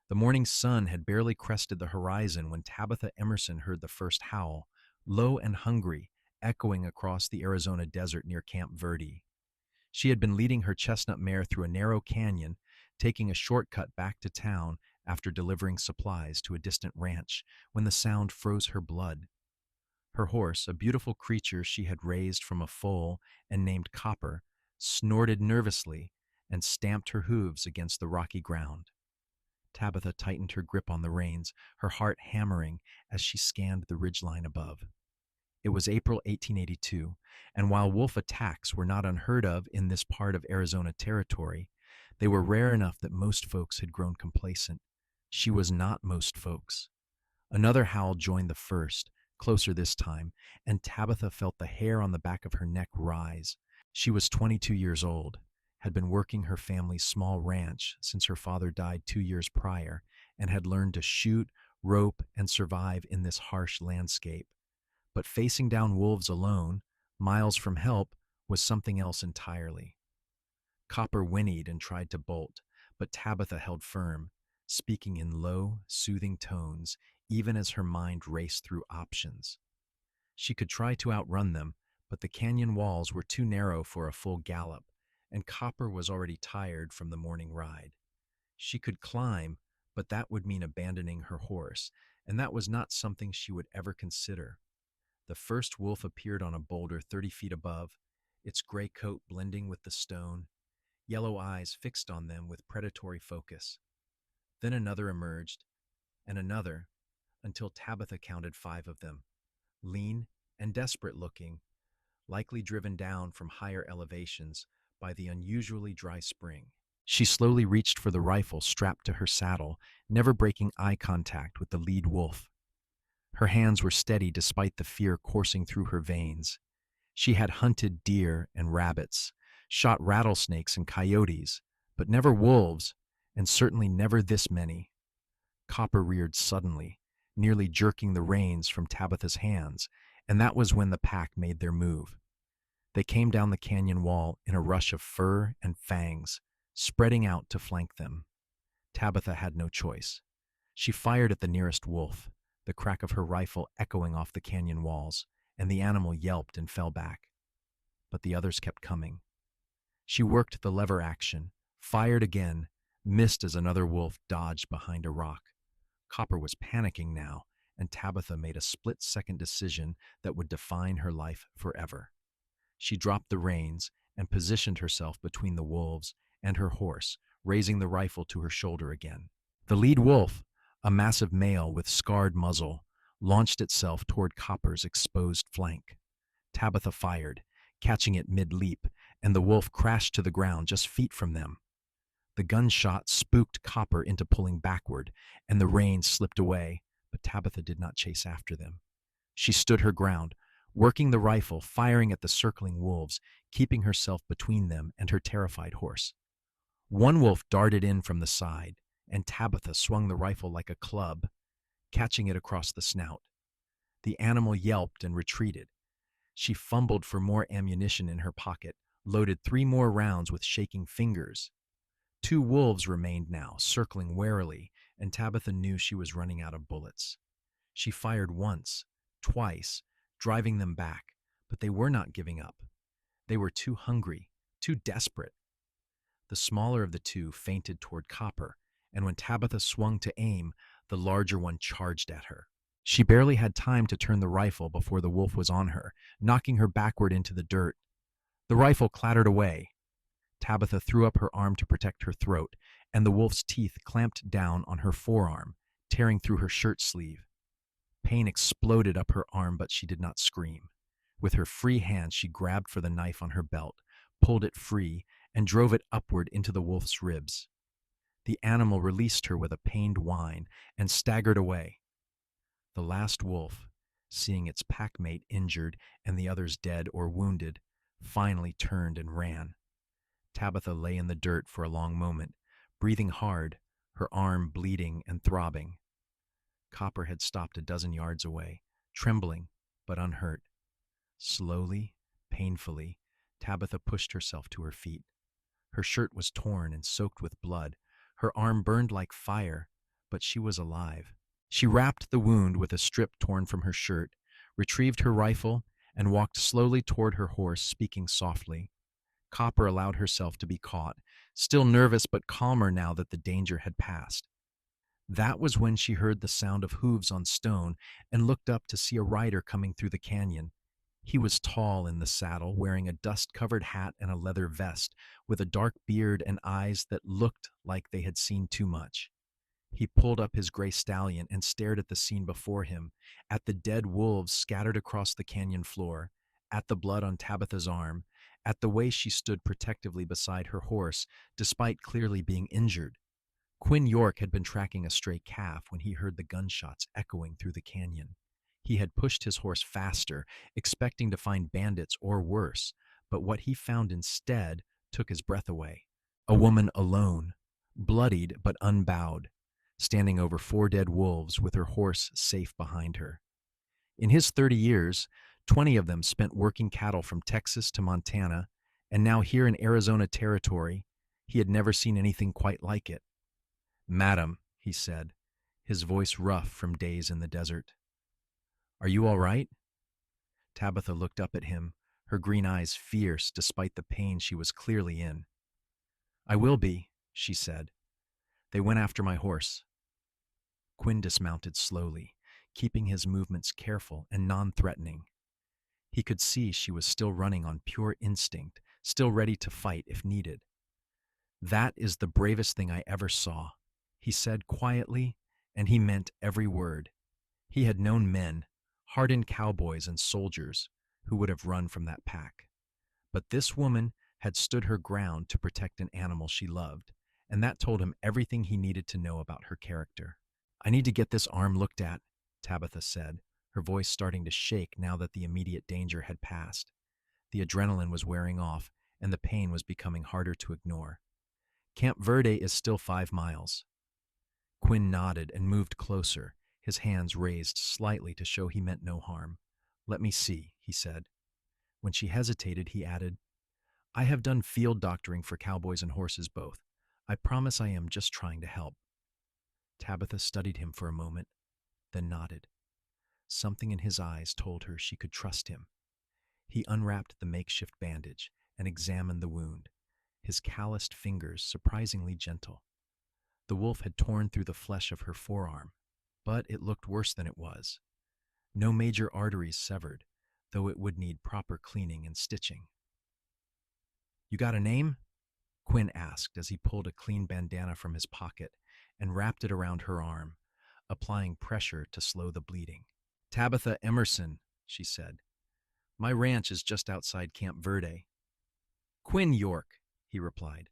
The morning sun had barely crested the horizon when Tabitha Emerson heard the first howl, low and hungry, echoing across the Arizona desert near Camp Verde. She had been leading her chestnut mare through a narrow canyon, taking a shortcut back to town after delivering supplies to a distant ranch, when the sound froze her blood. Her horse, a beautiful creature she had raised from a foal and named Copper, snorted nervously and stamped her hooves against the rocky ground. Tabitha tightened her grip on the reins, her heart hammering as she scanned the ridgeline above. It was April 1882, and while wolf attacks were not unheard of in this part of Arizona territory, they were rare enough that most folks had grown complacent. She was not most folks. Another howl joined the first, closer this time, and Tabitha felt the hair on the back of her neck rise. She was 22 years old, had been working her family's small ranch since her father died 2 years prior, and had learned to shoot, rope, and survive in this harsh landscape. But facing down wolves alone, miles from help, was something else entirely. Copper whinnied and tried to bolt, but Tabitha held firm, speaking in low, soothing tones, even as her mind raced through options. She could try to outrun them, but the canyon walls were too narrow for a full gallop, and Copper was already tired from the morning ride. She could climb, but that would mean abandoning her horse, and that was not something she would ever consider. The first wolf appeared on a boulder 30 feet above, its gray coat blending with the stone, yellow eyes fixed on them with predatory focus. Then another emerged, and another, until Tabitha counted 5 of them, lean and desperate looking, likely driven down from higher elevations by the unusually dry spring. She slowly reached for the rifle strapped to her saddle, never breaking eye contact with the lead wolf. Her hands were steady despite the fear coursing through her veins. She had hunted deer and rabbits, shot rattlesnakes and coyotes, but never wolves, and certainly never this many. Copper reared suddenly, nearly jerking the reins from Tabitha's hands, and that was when the pack made their move. They came down the canyon wall in a rush of fur and fangs, spreading out to flank them. Tabitha had no choice. She fired at the nearest wolf, the crack of her rifle echoing off the canyon walls, and the animal yelped and fell back. But the others kept coming. She worked the lever action, fired again, missed as another wolf dodged behind a rock. Copper was panicking now, and Tabitha made a split-second decision that would define her life forever. She dropped the reins and positioned herself between the wolves and her horse, raising the rifle to her shoulder again. The lead wolf, a massive male with scarred muzzle, launched itself toward Copper's exposed flank. Tabitha fired, catching it mid-leap, and the wolf crashed to the ground just feet from them. The gunshot spooked Copper into pulling backward, and the reins slipped away, but Tabitha did not chase after them. She stood her ground, working the rifle, firing at the circling wolves, keeping herself between them and her terrified horse. One wolf darted in from the side, and Tabitha swung the rifle like a club, catching it across the snout. The animal yelped and retreated. She fumbled for more ammunition in her pocket, loaded 3 more rounds with shaking fingers. 2 wolves remained now, circling warily, and Tabitha knew she was running out of bullets. She fired once, twice, driving them back, but they were not giving up. They were too hungry, too desperate. The smaller of the 2 feinted toward Copper, and when Tabitha swung to aim, the larger one charged at her. She barely had time to turn the rifle before the wolf was on her, knocking her backward into the dirt. The rifle clattered away. Tabitha threw up her arm to protect her throat, and the wolf's teeth clamped down on her forearm, tearing through her shirt sleeve. Pain exploded up her arm, but she did not scream. With her free hand, she grabbed for the knife on her belt, pulled it free, and drove it upward into the wolf's ribs. The animal released her with a pained whine and staggered away. The last wolf, seeing its packmate injured and the others dead or wounded, finally turned and ran. Tabitha lay in the dirt for a long moment, breathing hard, her arm bleeding and throbbing. Copper had stopped a dozen yards away, trembling but unhurt. Slowly, painfully, Tabitha pushed herself to her feet. Her shirt was torn and soaked with blood. Her arm burned like fire, but she was alive. She wrapped the wound with a strip torn from her shirt, retrieved her rifle, and walked slowly toward her horse, speaking softly. Copper allowed herself to be caught, still nervous but calmer now that the danger had passed. That was when she heard the sound of hooves on stone and looked up to see a rider coming through the canyon. He was tall in the saddle, wearing a dust-covered hat and a leather vest, with a dark beard and eyes that looked like they had seen too much. He pulled up his gray stallion and stared at the scene before him, at the dead wolves scattered across the canyon floor, at the blood on Tabitha's arm, at the way she stood protectively beside her horse, despite clearly being injured. Quinn York had been tracking a stray calf when he heard the gunshots echoing through the canyon. He had pushed his horse faster, expecting to find bandits or worse, but what he found instead took his breath away. A woman alone, bloodied but unbowed, standing over 4 dead wolves with her horse safe behind her. In his 30 years, 20 of them spent working cattle from Texas to Montana, and now here in Arizona territory, he had never seen anything quite like it. "Madam," he said, his voice rough from days in the desert. "Are you all right?" Tabitha looked up at him, her green eyes fierce despite the pain she was clearly in. "I will be," she said. "They went after my horse." Quinn dismounted slowly, keeping his movements careful and non-threatening. He could see she was still running on pure instinct, still ready to fight if needed. "That is the bravest thing I ever saw," he said quietly, and he meant every word. He had known men, hardened cowboys and soldiers, who would have run from that pack. But this woman had stood her ground to protect an animal she loved, and that told him everything he needed to know about her character. "I need to get this arm looked at," Tabitha said, her voice starting to shake now that the immediate danger had passed. The adrenaline was wearing off, and the pain was becoming harder to ignore. "Camp Verde is still 5 miles. Quinn nodded and moved closer, his hands raised slightly to show he meant no harm. "Let me see," he said. When she hesitated, he added, "I have done field doctoring for cowboys and horses both. I promise I am just trying to help." Tabitha studied him for a moment, then nodded. Something in his eyes told her she could trust him. He unwrapped the makeshift bandage and examined the wound, his calloused fingers surprisingly gentle. The wolf had torn through the flesh of her forearm, but it looked worse than it was. No major arteries severed, though it would need proper cleaning and stitching. "You got a name?" Quinn asked as he pulled a clean bandana from his pocket and wrapped it around her arm, applying pressure to slow the bleeding. "Tabitha Emerson," she said. "My ranch is just outside Camp Verde." "Quinn York," he replied.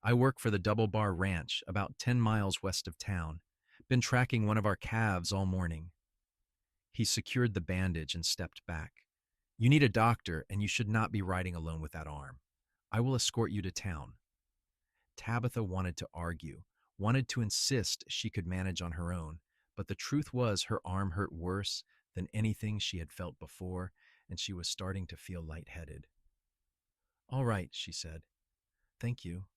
"I work for the Double Bar Ranch, about 10 miles west of town. Been tracking one of our calves all morning." He secured the bandage and stepped back. "You need a doctor, and you should not be riding alone with that arm. I will escort you to town." Tabitha wanted to argue, wanted to insist she could manage on her own, but the truth was her arm hurt worse than anything she had felt before, and she was starting to feel lightheaded. "All right," she said. "Thank you."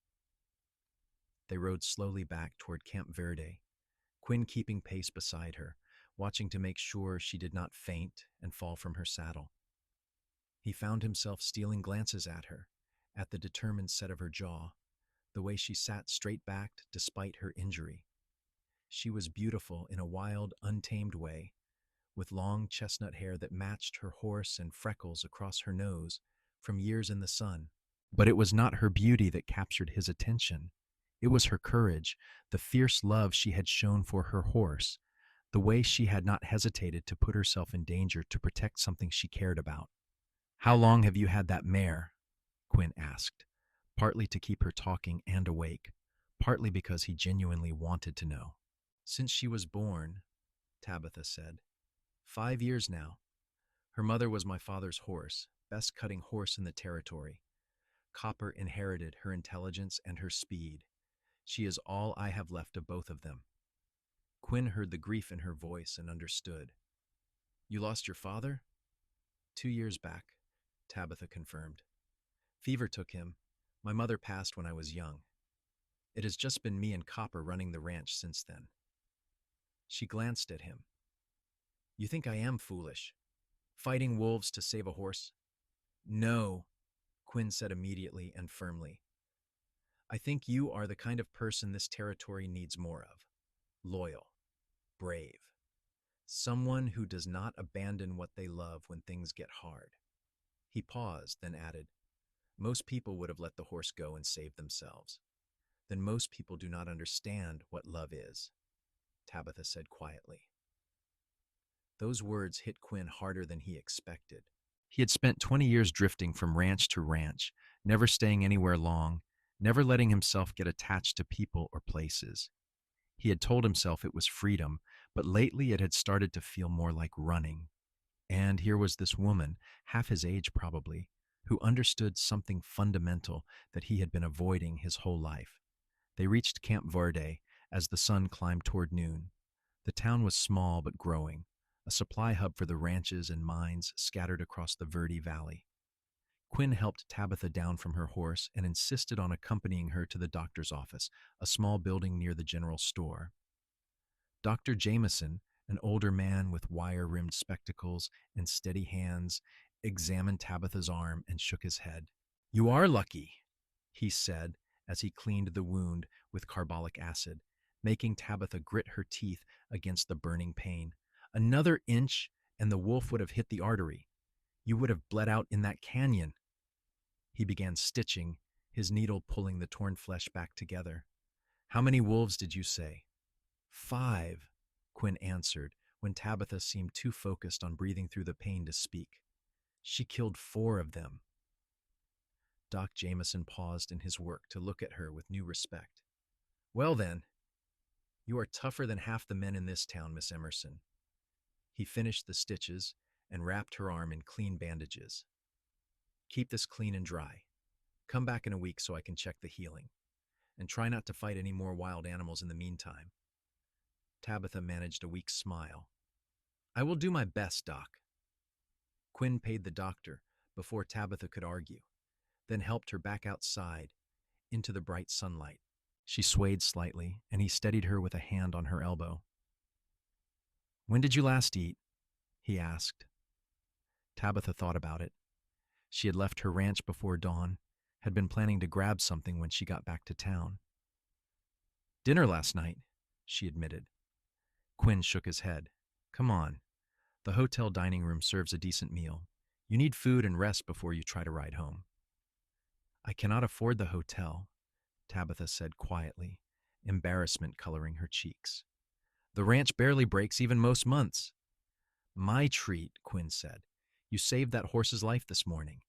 They rode slowly back toward Camp Verde, Quinn keeping pace beside her, watching to make sure she did not faint and fall from her saddle. He found himself stealing glances at her, at the determined set of her jaw, the way she sat straight-backed despite her injury. She was beautiful in a wild, untamed way, with long chestnut hair that matched her horse and freckles across her nose from years in the sun. But it was not her beauty that captured his attention. It was her courage, the fierce love she had shown for her horse, the way she had not hesitated to put herself in danger to protect something she cared about. "How long have you had that mare?" Quinn asked, partly to keep her talking and awake, partly because he genuinely wanted to know. "Since she was born," Tabitha said. 5 years now. Her mother was my father's horse, best cutting horse in the territory. Copper inherited her intelligence and her speed. She is all I have left of both of them." Quinn heard the grief in her voice and understood. "You lost your father?" 2 years back, Tabitha confirmed. "Fever took him. My mother passed when I was young. It has just been me and Copper running the ranch since then." She glanced at him. You think I am foolish? Fighting wolves to save a horse? No, Quinn said immediately and firmly. I think you are the kind of person this territory needs more of. Loyal, brave, someone who does not abandon what they love when things get hard. He paused, then added, most people would have let the horse go and saved themselves. Then most people do not understand what love is, Tabitha said quietly. Those words hit Quinn harder than he expected. He had spent 20 years drifting from ranch to ranch, never staying anywhere long, never letting himself get attached to people or places. He had told himself it was freedom, but lately it had started to feel more like running. And here was this woman, half his age probably, who understood something fundamental that he had been avoiding his whole life. They reached Camp Verde as the sun climbed toward noon. The town was small but growing, a supply hub for the ranches and mines scattered across the Verde Valley. Quinn helped Tabitha down from her horse and insisted on accompanying her to the doctor's office, a small building near the general store. Dr. Jameson, an older man with wire-rimmed spectacles and steady hands, examined Tabitha's arm and shook his head. You are lucky, he said as he cleaned the wound with carbolic acid, making Tabitha grit her teeth against the burning pain. Another inch and the wolf would have hit the artery. You would have bled out in that canyon. He began stitching, his needle pulling the torn flesh back together. How many wolves did you say? 5, Quinn answered when Tabitha seemed too focused on breathing through the pain to speak. She killed 4 of them. Doc Jameson paused in his work to look at her with new respect. Well then, you are tougher than half the men in this town, Miss Emerson. He finished the stitches and wrapped her arm in clean bandages. Keep this clean and dry. Come back in a week so I can check the healing. And try not to fight any more wild animals in the meantime. Tabitha managed a weak smile. I will do my best, Doc. Quinn paid the doctor before Tabitha could argue, then helped her back outside into the bright sunlight. She swayed slightly, and he steadied her with a hand on her elbow. When did you last eat? He asked. Tabitha thought about it. She had left her ranch before dawn, had been planning to grab something when she got back to town. Dinner last night, she admitted. Quinn shook his head. Come on. The hotel dining room serves a decent meal. You need food and rest before you try to ride home. I cannot afford the hotel, Tabitha said quietly, embarrassment coloring her cheeks. The ranch barely breaks even most months. My treat, Quinn said. You saved that horse's life this morning.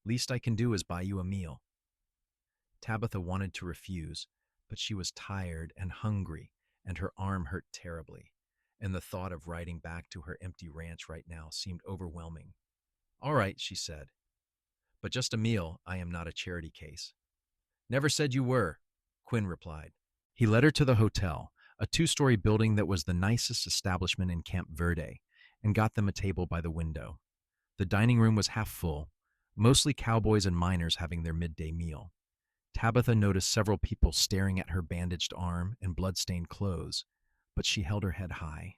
Least I can do is buy you a meal. Tabitha wanted to refuse, but she was tired and hungry, and her arm hurt terribly, and the thought of riding back to her empty ranch right now seemed overwhelming. All right, she said. But just a meal, I am not a charity case. Never said you were, Quinn replied. He led her to the hotel, a 2-story building that was the nicest establishment in Camp Verde, and got them a table by the window. The dining room was half full, mostly cowboys and miners having their midday meal. Tabitha noticed several people staring at her bandaged arm and blood-stained clothes, but she held her head high.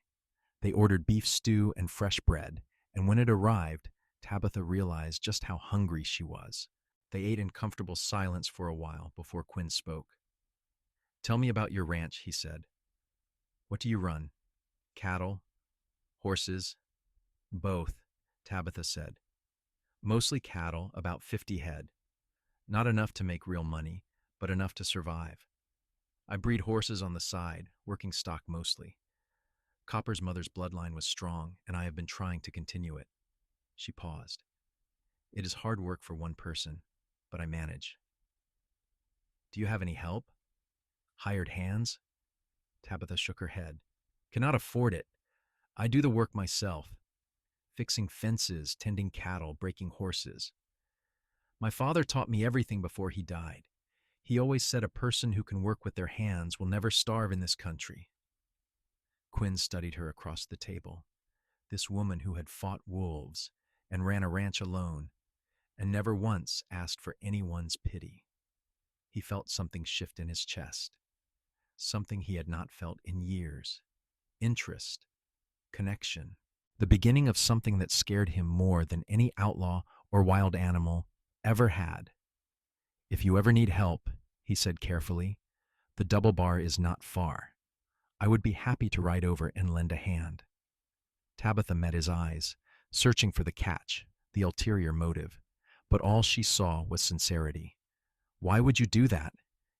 They ordered beef stew and fresh bread, and when it arrived, Tabitha realized just how hungry she was. They ate in comfortable silence for a while before Quinn spoke. Tell me about your ranch, he said. What do you run? Cattle? Horses? Both, Tabitha said. Mostly cattle, about 50 head. Not enough to make real money, but enough to survive. I breed horses on the side, working stock mostly. Copper's mother's bloodline was strong, and I have been trying to continue it. She paused. It is hard work for one person, but I manage. Do you have any help? Hired hands? Tabitha shook her head. Cannot afford it. I do the work myself. Fixing fences, tending cattle, breaking horses. My father taught me everything before he died. He always said a person who can work with their hands will never starve in this country. Quinn studied her across the table. This woman who had fought wolves and ran a ranch alone and never once asked for anyone's pity. He felt something shift in his chest, something he had not felt in years. interest, connection. The beginning of something that scared him more than any outlaw or wild animal ever had. If you ever need help, he said carefully, the double bar is not far. I would be happy to ride over and lend a hand. Tabitha met his eyes, searching for the catch, the ulterior motive, but all she saw was sincerity. Why would you do that?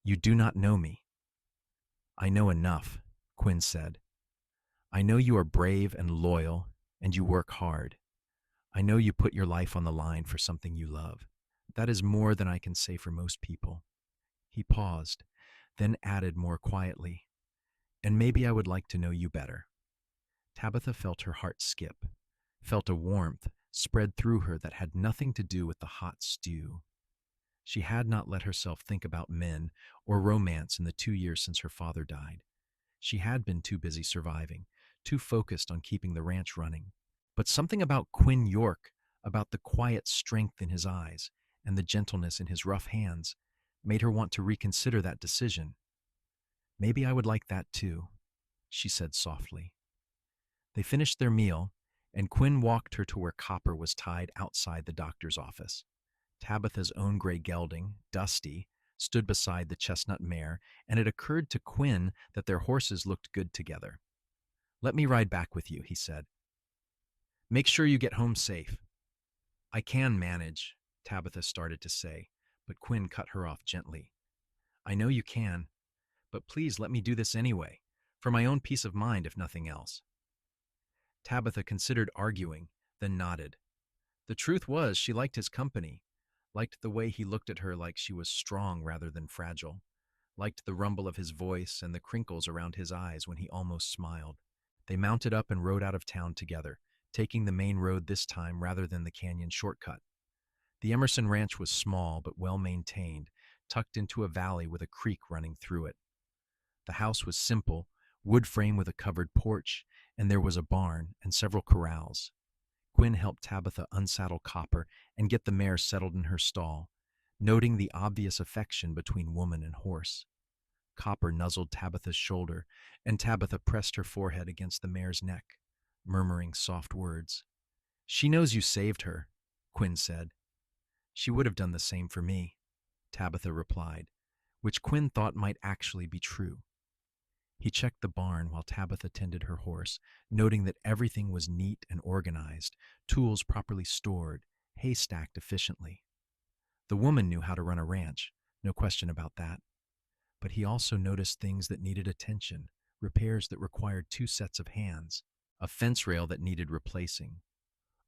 You do not know me. I know enough, Quinn said. I know you are brave and loyal, and you work hard. I know you put your life on the line for something you love. That is more than I can say for most people. He paused, then added more quietly, and maybe I would like to know you better. Tabitha felt her heart skip, felt a warmth spread through her that had nothing to do with the hot stew. She had not let herself think about men or romance in the 2 years since her father died. She had been too busy surviving, too focused on keeping the ranch running. But something about Quinn York, about the quiet strength in his eyes and the gentleness in his rough hands, made her want to reconsider that decision. Maybe I would like that too, she said softly. They finished their meal, and Quinn walked her to where Copper was tied outside the doctor's office. Tabitha's own gray gelding, Dusty, stood beside the chestnut mare, and it occurred to Quinn that their horses looked good together. Let me ride back with you, he said. Make sure you get home safe. I can manage, Tabitha started to say, but Quinn cut her off gently. I know you can, but please let me do this anyway, for my own peace of mind if nothing else. Tabitha considered arguing, then nodded. The truth was she liked his company, liked the way he looked at her like she was strong rather than fragile, liked the rumble of his voice and the crinkles around his eyes when he almost smiled. They mounted up and rode out of town together, taking the main road this time rather than the canyon shortcut. The Emerson ranch was small but well maintained, tucked into a valley with a creek running through it. The house was simple, wood frame with a covered porch, and there was a barn and several corrals. Quinn helped Tabitha unsaddle Copper and get the mare settled in her stall, noting the obvious affection between woman and horse. Copper nuzzled Tabitha's shoulder, and Tabitha pressed her forehead against the mare's neck, murmuring soft words. She knows you saved her, Quinn said. She would have done the same for me, Tabitha replied, which Quinn thought might actually be true. He checked the barn while Tabitha tended her horse, noting that everything was neat and organized, tools properly stored, hay stacked efficiently. The woman knew how to run a ranch, no question about that. But he also noticed things that needed attention, repairs that required 2 sets of hands, a fence rail that needed replacing,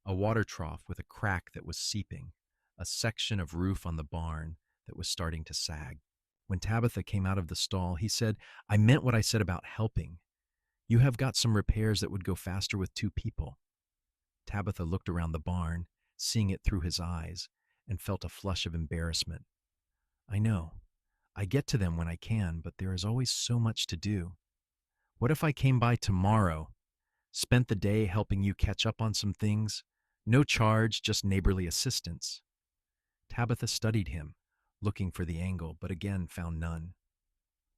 a water trough with a crack that was seeping, a section of roof on the barn that was starting to sag. When Tabitha came out of the stall, he said, I meant what I said about helping. You have got some repairs that would go faster with 2 people. Tabitha looked around the barn, seeing it through his eyes, and felt a flush of embarrassment. I know. I get to them when I can, but there is always so much to do. What if I came by tomorrow, spent the day helping you catch up on some things? No charge, just neighborly assistance. Tabitha studied him, looking for the angle, but again found none.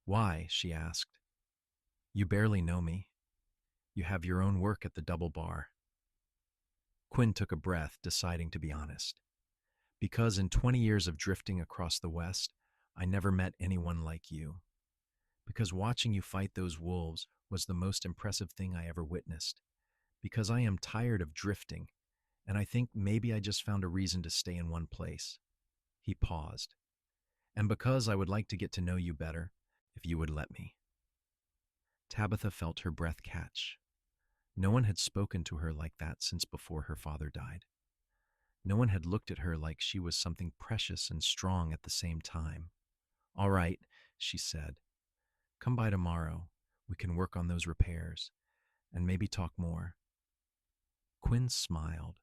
Why? She asked. You barely know me. You have your own work at the double bar. Quinn took a breath, deciding to be honest. Because in 20 years of drifting across the West, I never met anyone like you. Because watching you fight those wolves was the most impressive thing I ever witnessed. Because I am tired of drifting, and I think maybe I just found a reason to stay in one place. He paused. And because I would like to get to know you better, if you would let me. Tabitha felt her breath catch. No one had spoken to her like that since before her father died. No one had looked at her like she was something precious and strong at the same time. All right, she said. Come by tomorrow. We can work on those repairs, and maybe talk more. Quinn smiled,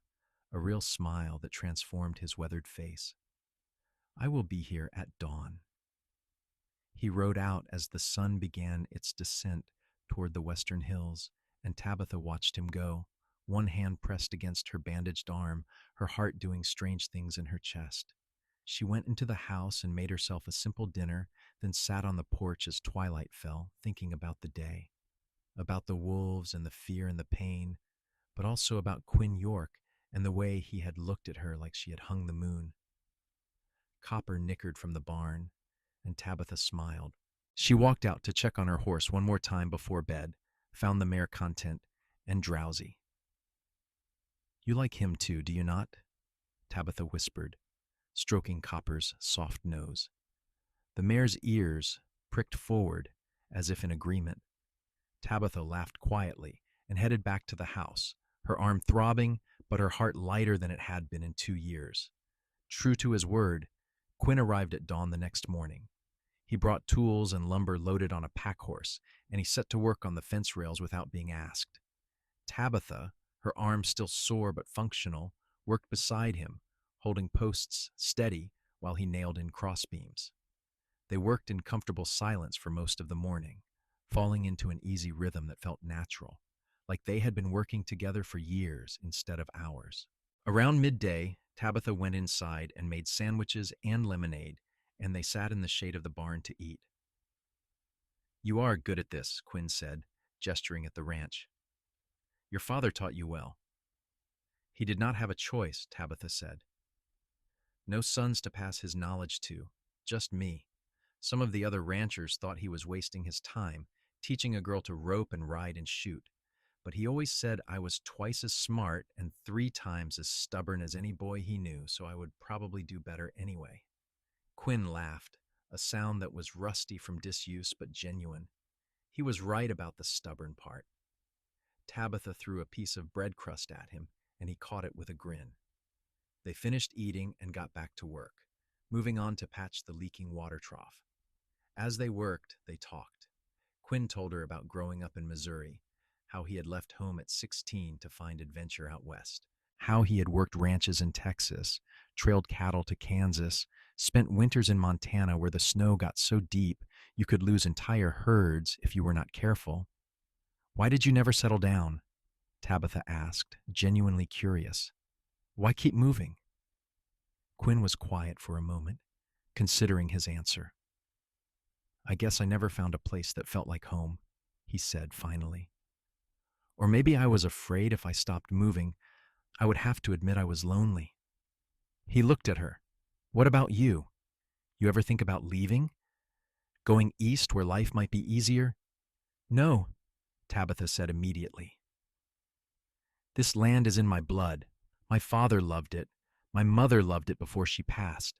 a real smile that transformed his weathered face. I will be here at dawn. He rode out as the sun began its descent toward the western hills, and Tabitha watched him go, one hand pressed against her bandaged arm, her heart doing strange things in her chest. She went into the house and made herself a simple dinner, then sat on the porch as twilight fell, thinking about the day. about the wolves and the fear and the pain, but also about Quinn York and the way he had looked at her like she had hung the moon. Copper nickered from the barn, and Tabitha smiled. She walked out to check on her horse one more time before bed, found the mare content and drowsy. You like him too, do you not? Tabitha whispered, stroking Copper's soft nose. The mare's ears pricked forward as if in agreement. Tabitha laughed quietly and headed back to the house, her arm throbbing, but her heart lighter than it had been in 2 years. True to his word, Quinn arrived at dawn the next morning. He brought tools and lumber loaded on a pack horse, and he set to work on the fence rails without being asked. Tabitha, her arm still sore but functional, worked beside him, holding posts steady while he nailed in crossbeams. They worked in comfortable silence for most of the morning, falling into an easy rhythm that felt natural, like they had been working together for years instead of hours. Around midday, Tabitha went inside and made sandwiches and lemonade, and they sat in the shade of the barn to eat. You are good at this, Quinn said, gesturing at the ranch. Your father taught you well. He did not have a choice, Tabitha said. No sons to pass his knowledge to, just me. Some of the other ranchers thought he was wasting his time, teaching a girl to rope and ride and shoot. But he always said I was twice as smart and 3 times as stubborn as any boy he knew, so I would probably do better anyway. Quinn laughed, a sound that was rusty from disuse but genuine. He was right about the stubborn part. Tabitha threw a piece of bread crust at him, and he caught it with a grin. They finished eating and got back to work, moving on to patch the leaking water trough. As they worked, they talked. Quinn told her about growing up in Missouri, how he had left home at 16 to find adventure out west, how he had worked ranches in Texas, trailed cattle to Kansas, spent winters in Montana where the snow got so deep you could lose entire herds if you were not careful. Why did you never settle down? Tabitha asked, genuinely curious. Why keep moving? Quinn was quiet for a moment, considering his answer. I guess I never found a place that felt like home, he said finally. Or maybe I was afraid if I stopped moving, I would have to admit I was lonely. He looked at her. What about you? You ever think about leaving? Going east where life might be easier? No, Tabitha said immediately. This land is in my blood. My father loved it. My mother loved it before she passed.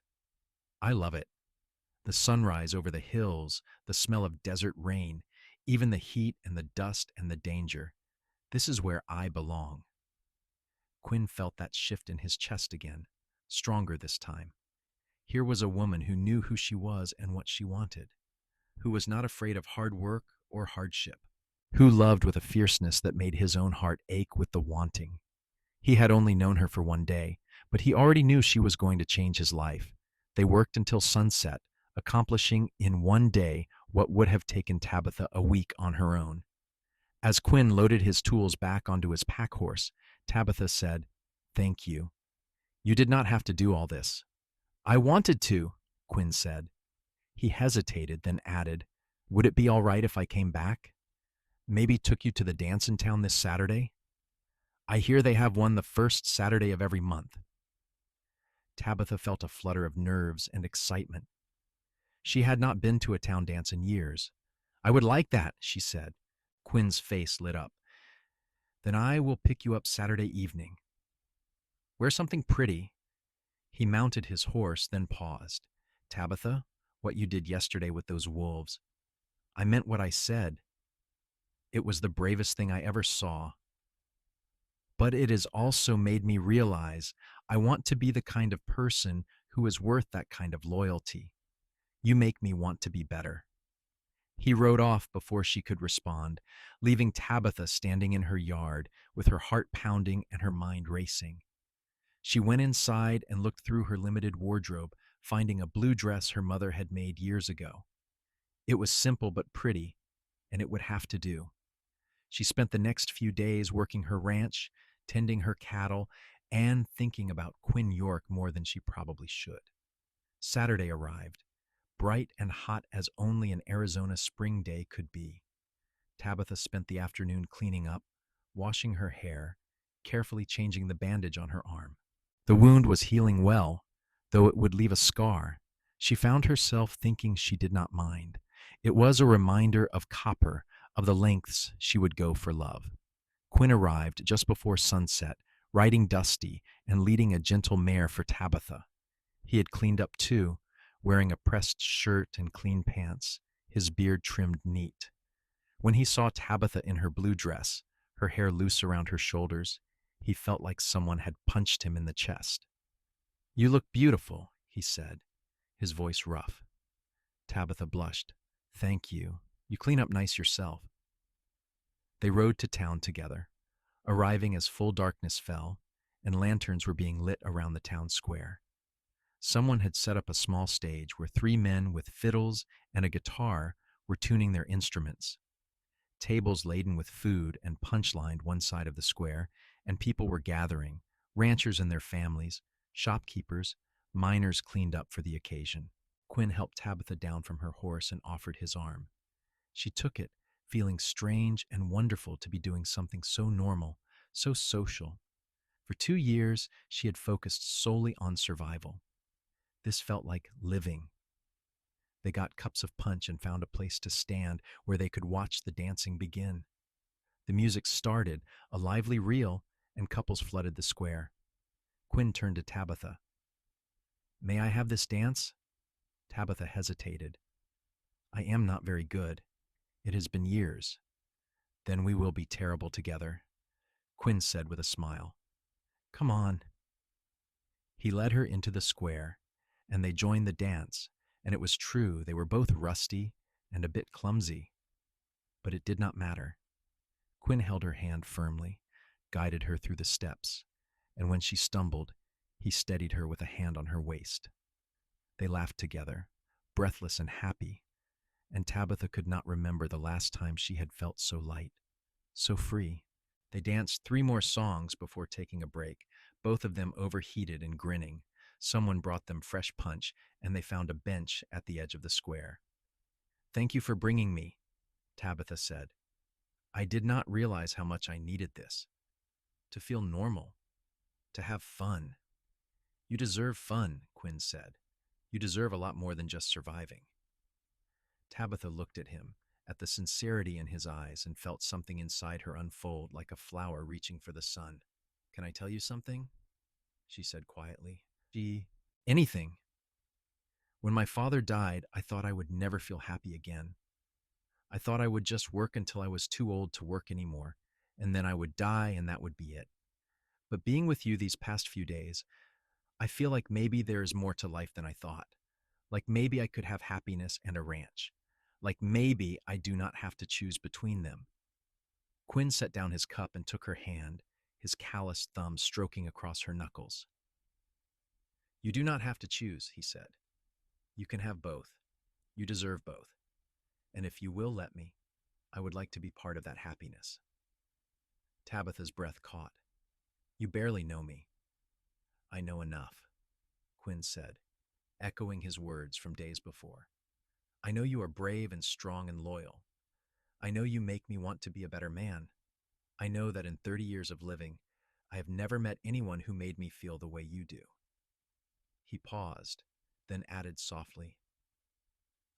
I love it. The sunrise over the hills, the smell of desert rain, even the heat and the dust and the danger. This is where I belong. Quinn felt that shift in his chest again, stronger this time. Here was a woman who knew who she was and what she wanted, who was not afraid of hard work or hardship, who loved with a fierceness that made his own heart ache with the wanting. He had only known her for one day, but he already knew she was going to change his life. They worked until sunset, accomplishing in one day what would have taken Tabitha a week on her own. As Quinn loaded his tools back onto his pack horse, Tabitha said, "Thank you. You did not have to do all this." "I wanted to," Quinn said. He hesitated, then added, "Would it be all right if I came back? Maybe took you to the dance in town this Saturday? I hear they have one the first Saturday of every month." Tabitha felt a flutter of nerves and excitement. She had not been to a town dance in years. "I would like that," she said. Quinn's face lit up. "Then I will pick you up Saturday evening. Wear something pretty." He mounted his horse, then paused. "Tabitha, what you did yesterday with those wolves. I meant what I said. It was the bravest thing I ever saw. But it has also made me realize I want to be the kind of person who is worth that kind of loyalty. You make me want to be better." He rode off before she could respond, leaving Tabitha standing in her yard with her heart pounding and her mind racing. She went inside and looked through her limited wardrobe, finding a blue dress her mother had made years ago. It was simple but pretty, and it would have to do. She spent the next few days working her ranch, tending her cattle, and thinking about Quinn York more than she probably should. Saturday arrived, bright and hot as only an Arizona spring day could be. Tabitha spent the afternoon cleaning up, washing her hair, carefully changing the bandage on her arm. The wound was healing well, though it would leave a scar. She found herself thinking she did not mind. It was a reminder of copper, of the lengths she would go for love. Quinn arrived just before sunset, riding Dusty and leading a gentle mare for Tabitha. He had cleaned up too, wearing a pressed shirt and clean pants, his beard trimmed neat. When he saw Tabitha in her blue dress, her hair loose around her shoulders, he felt like someone had punched him in the chest. "You look beautiful," he said, his voice rough. Tabitha blushed. "Thank you. You clean up nice yourself." They rode to town together, arriving as full darkness fell, and lanterns were being lit around the town square. Someone had set up a small stage where three men with fiddles and a guitar were tuning their instruments. Tables laden with food and punch lined one side of the square, and people were gathering, ranchers and their families, shopkeepers, miners cleaned up for the occasion. Quinn helped Tabitha down from her horse and offered his arm. She took it, feeling strange and wonderful to be doing something so normal, so social. For 2 years, she had focused solely on survival. This felt like living. They got cups of punch and found a place to stand where they could watch the dancing begin. The music started, a lively reel, and couples flooded the square. Quinn turned to Tabitha. "May I have this dance?" Tabitha hesitated. "I am not very good. It has been years." "Then we will be terrible together," Quinn said with a smile. "Come on." He led her into the square, and they joined the dance, and it was true they were both rusty and a bit clumsy. But it did not matter. Quinn held her hand firmly, guided her through the steps, and when she stumbled, he steadied her with a hand on her waist. They laughed together, breathless and happy, and Tabitha could not remember the last time she had felt so light, so free. They danced 3 more songs before taking a break, both of them overheated and grinning. Someone brought them fresh punch, and they found a bench at the edge of the square. "Thank you for bringing me," Tabitha said. "I did not realize how much I needed this. To feel normal. To have fun." "You deserve fun," Quinn said. "You deserve a lot more than just surviving." Tabitha looked at him, at the sincerity in his eyes, and felt something inside her unfold like a flower reaching for the sun. "Can I tell you something?" she said quietly. Anything. When my father died, I thought I would never feel happy again. I thought I would just work until I was too old to work anymore, and then I would die and that would be it. But being with you these past few days, I feel like maybe there is more to life than I thought. Like maybe I could have happiness and a ranch. Like maybe I do not have to choose between them." Quinn set down his cup and took her hand, his calloused thumb stroking across her knuckles. "You do not have to choose," he said. "You can have both. You deserve both. And if you will let me, I would like to be part of that happiness." Tabitha's breath caught. "You barely know me." "I know enough," Quinn said, echoing his words from days before. "I know you are brave and strong and loyal. I know you make me want to be a better man. I know that in 30 years of living, I have never met anyone who made me feel the way you do." He paused, then added softly,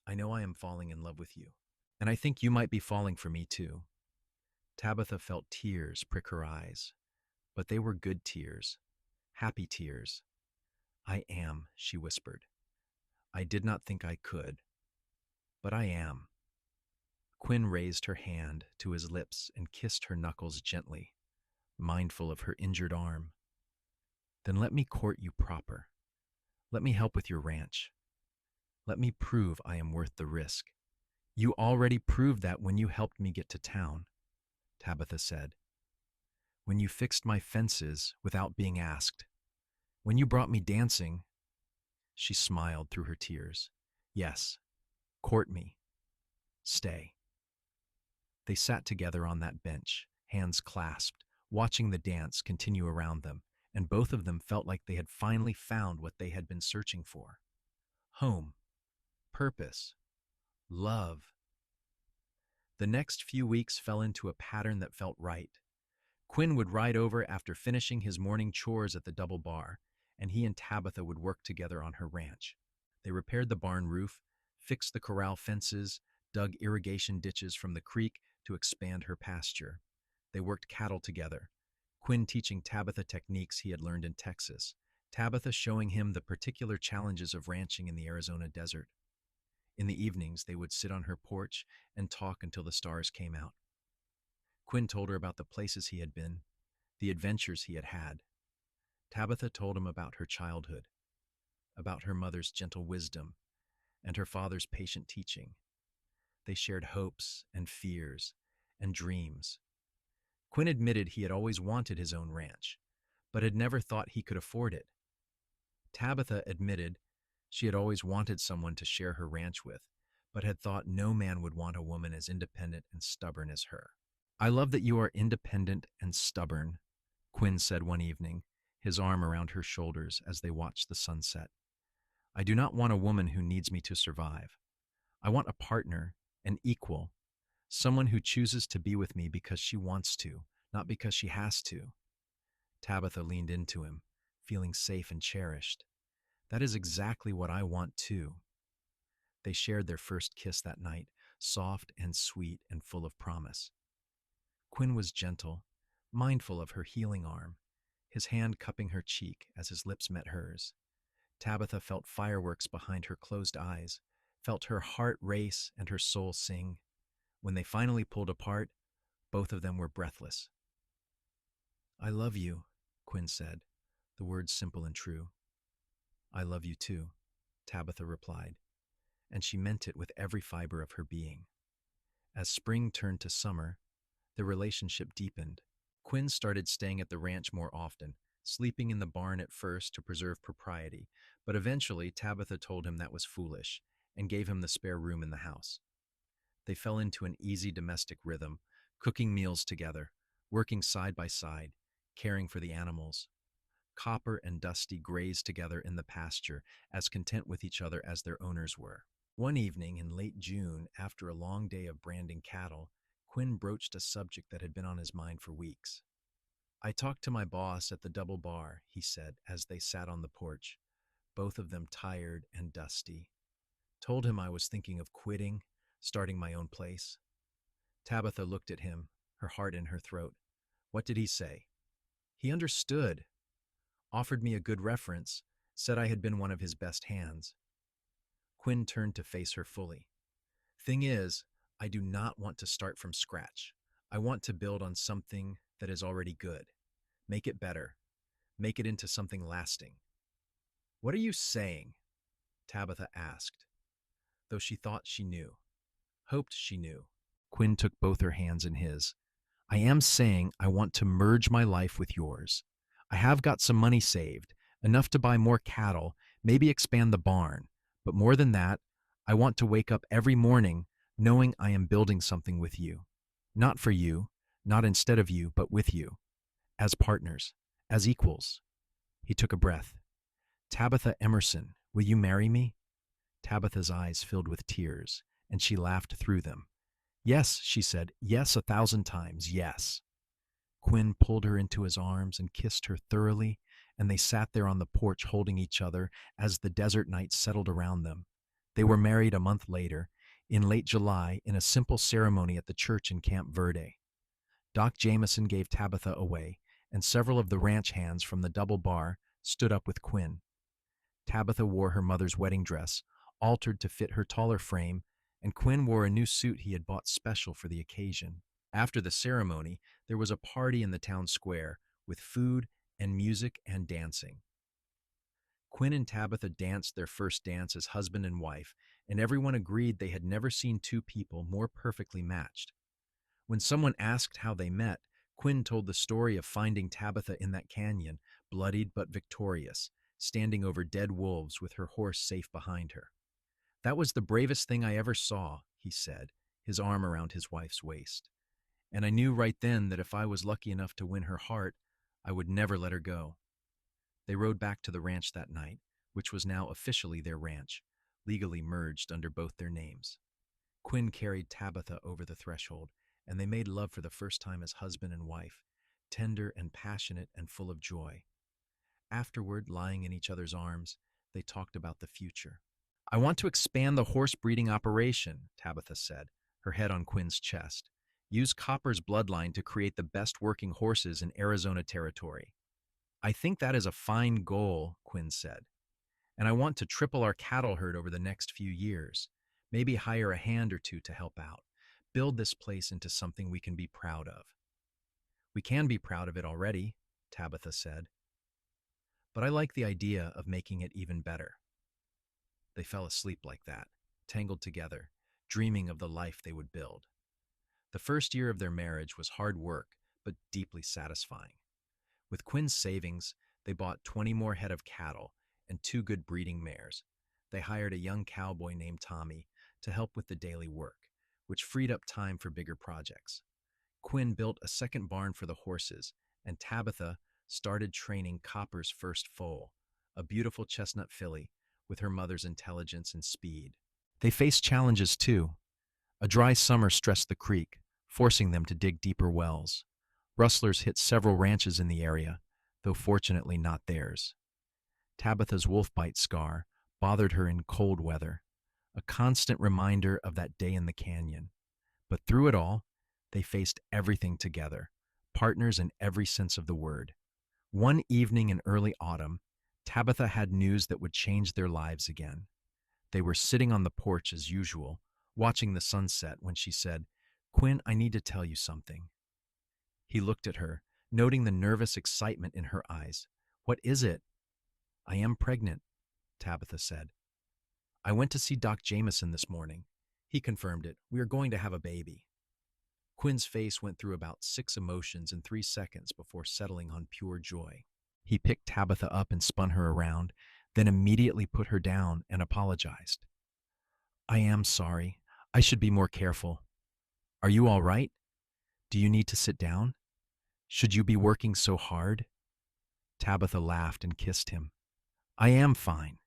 "I know I am falling in love with you, and I think you might be falling for me too." Tabitha felt tears prick her eyes, but they were good tears, happy tears. "I am," she whispered. "I did not think I could, but I am." Quinn raised her hand to his lips and kissed her knuckles gently, mindful of her injured arm. "Then let me court you proper. Let me help with your ranch. Let me prove I am worth the risk." "You already proved that when you helped me get to town," Tabitha said. "When you fixed my fences without being asked. When you brought me dancing." She smiled through her tears. "Yes, court me. Stay." They sat together on that bench, hands clasped, watching the dance continue around them, and both of them felt like they had finally found what they had been searching for. Home, purpose, love. The next few weeks fell into a pattern that felt right. Quinn would ride over after finishing his morning chores at the double bar, and he and Tabitha would work together on her ranch. They repaired the barn roof, fixed the corral fences, dug irrigation ditches from the creek to expand her pasture. They worked cattle together, Quinn teaching Tabitha techniques he had learned in Texas, Tabitha showing him the particular challenges of ranching in the Arizona desert. In the evenings, they would sit on her porch and talk until the stars came out. Quinn told her about the places he had been, the adventures he had had. Tabitha told him about her childhood, about her mother's gentle wisdom, and her father's patient teaching. They shared hopes and fears and dreams. Quinn admitted he had always wanted his own ranch, but had never thought he could afford it. Tabitha admitted she had always wanted someone to share her ranch with, but had thought no man would want a woman as independent and stubborn as her. "I love that you are independent and stubborn," Quinn said one evening, his arm around her shoulders as they watched the sunset. "I do not want a woman who needs me to survive. I want a partner, an equal, someone who chooses to be with me because she wants to, not because she has to." Tabitha leaned into him, feeling safe and cherished. "That is exactly what I want too." They shared their first kiss that night, soft and sweet and full of promise. Quinn was gentle, mindful of her healing arm, his hand cupping her cheek as his lips met hers. Tabitha felt fireworks behind her closed eyes, felt her heart race and her soul sing. When they finally pulled apart, both of them were breathless. "I love you," Quinn said, the words simple and true. "I love you too," Tabitha replied, and she meant it with every fiber of her being. As spring turned to summer, the relationship deepened. Quinn started staying at the ranch more often, sleeping in the barn at first to preserve propriety, but eventually Tabitha told him that was foolish and gave him the spare room in the house. They fell into an easy domestic rhythm, cooking meals together, working side by side, caring for the animals. Copper and Dusty grazed together in the pasture, as content with each other as their owners were. One evening in late June, after a long day of branding cattle, Quinn broached a subject that had been on his mind for weeks. "I talked to my boss at the double bar," he said as they sat on the porch, both of them tired and dusty. "Told him I was thinking of quitting, starting my own place." Tabitha looked at him, her heart in her throat. "What did he say?" "He understood. Offered me a good reference, said I had been one of his best hands." Quinn turned to face her fully. "Thing is, I do not want to start from scratch. I want to build on something that is already good. Make it better. Make it into something lasting." "What are you saying?" Tabitha asked, though she thought she knew, hoped she knew. Quinn took both her hands in his. "I am saying I want to merge my life with yours. I have got some money saved, enough to buy more cattle, maybe expand the barn. But more than that, I want to wake up every morning knowing I am building something with you. Not for you, not instead of you, but with you. As partners, as equals." He took a breath. "Tabitha Emerson, will you marry me?" Tabitha's eyes filled with tears, and she laughed through them. "Yes," she said, "yes, 1,000 times, yes." Quinn pulled her into his arms and kissed her thoroughly, and they sat there on the porch holding each other as the desert night settled around them. They were married a month later, in late July, in a simple ceremony at the church in Camp Verde. Doc Jameson gave Tabitha away, and several of the ranch hands from the double bar stood up with Quinn. Tabitha wore her mother's wedding dress, altered to fit her taller frame, and Quinn wore a new suit he had bought special for the occasion. After the ceremony, there was a party in the town square, with food and music and dancing. Quinn and Tabitha danced their first dance as husband and wife, and everyone agreed they had never seen two people more perfectly matched. When someone asked how they met, Quinn told the story of finding Tabitha in that canyon, bloodied but victorious, standing over dead wolves with her horse safe behind her. "That was the bravest thing I ever saw," he said, his arm around his wife's waist. "And I knew right then that if I was lucky enough to win her heart, I would never let her go." They rode back to the ranch that night, which was now officially their ranch, legally merged under both their names. Quinn carried Tabitha over the threshold, and they made love for the first time as husband and wife, tender and passionate and full of joy. Afterward, lying in each other's arms, they talked about the future. I want to expand the horse breeding operation, Tabitha said, her head on Quinn's chest. Use Copper's bloodline to create the best working horses in Arizona territory. I think that is a fine goal, Quinn said, and I want to triple our cattle herd over the next few years. Maybe hire a hand or two to help out. Build this place into something we can be proud of. We can be proud of it already, Tabitha said, but I like the idea of making it even better. They fell asleep like that, tangled together, dreaming of the life they would build. The first year of their marriage was hard work, but deeply satisfying. With Quinn's savings, they bought 20 more head of cattle and 2 good breeding mares. They hired a young cowboy named Tommy to help with the daily work, which freed up time for bigger projects. Quinn built a second barn for the horses, and Tabitha started training Copper's first foal, a beautiful chestnut filly with her mother's intelligence and speed. They faced challenges too. A dry summer stressed the creek, forcing them to dig deeper wells. Rustlers hit several ranches in the area, though fortunately not theirs. Tabitha's wolf bite scar bothered her in cold weather, a constant reminder of that day in the canyon. But through it all, they faced everything together, partners in every sense of the word. One evening in early autumn, Tabitha had news that would change their lives again. They were sitting on the porch as usual, watching the sunset when she said, "Quinn, I need to tell you something." He looked at her, noting the nervous excitement in her eyes. "What is it?" "I am pregnant," Tabitha said. "I went to see Doc Jameson this morning. He confirmed it. We are going to have a baby." Quinn's face went through about 6 emotions in 3 seconds before settling on pure joy. He picked Tabitha up and spun her around, then immediately put her down and apologized. "I am sorry. I should be more careful. Are you all right? Do you need to sit down? Should you be working so hard?" Tabitha laughed and kissed him. "I am fine.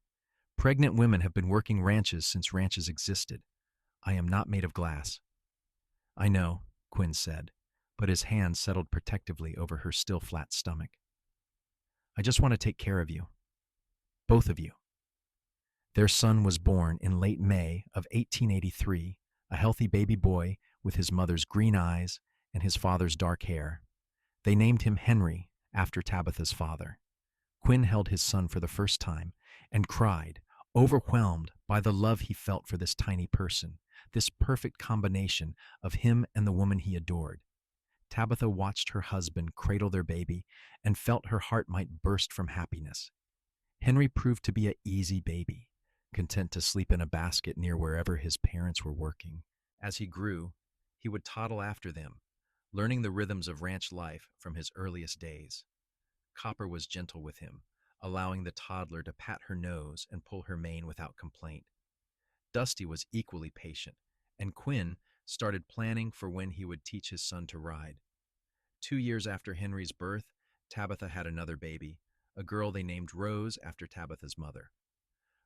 Pregnant women have been working ranches since ranches existed. I am not made of glass." "I know," Quinn said, but his hand settled protectively over her still flat stomach. "I just want to take care of you. Both of you." Their son was born in late May of 1883, a healthy baby boy with his mother's green eyes and his father's dark hair. They named him Henry, after Tabitha's father. Quinn held his son for the first time and cried, overwhelmed by the love he felt for this tiny person, this perfect combination of him and the woman he adored. Tabitha watched her husband cradle their baby and felt her heart might burst from happiness. Henry proved to be an easy baby, content to sleep in a basket near wherever his parents were working. As he grew, he would toddle after them, learning the rhythms of ranch life from his earliest days. Copper was gentle with him, allowing the toddler to pat her nose and pull her mane without complaint. Dusty was equally patient, and Quinn started planning for when he would teach his son to ride. 2 years after Henry's birth, Tabitha had another baby, a girl they named Rose after Tabitha's mother.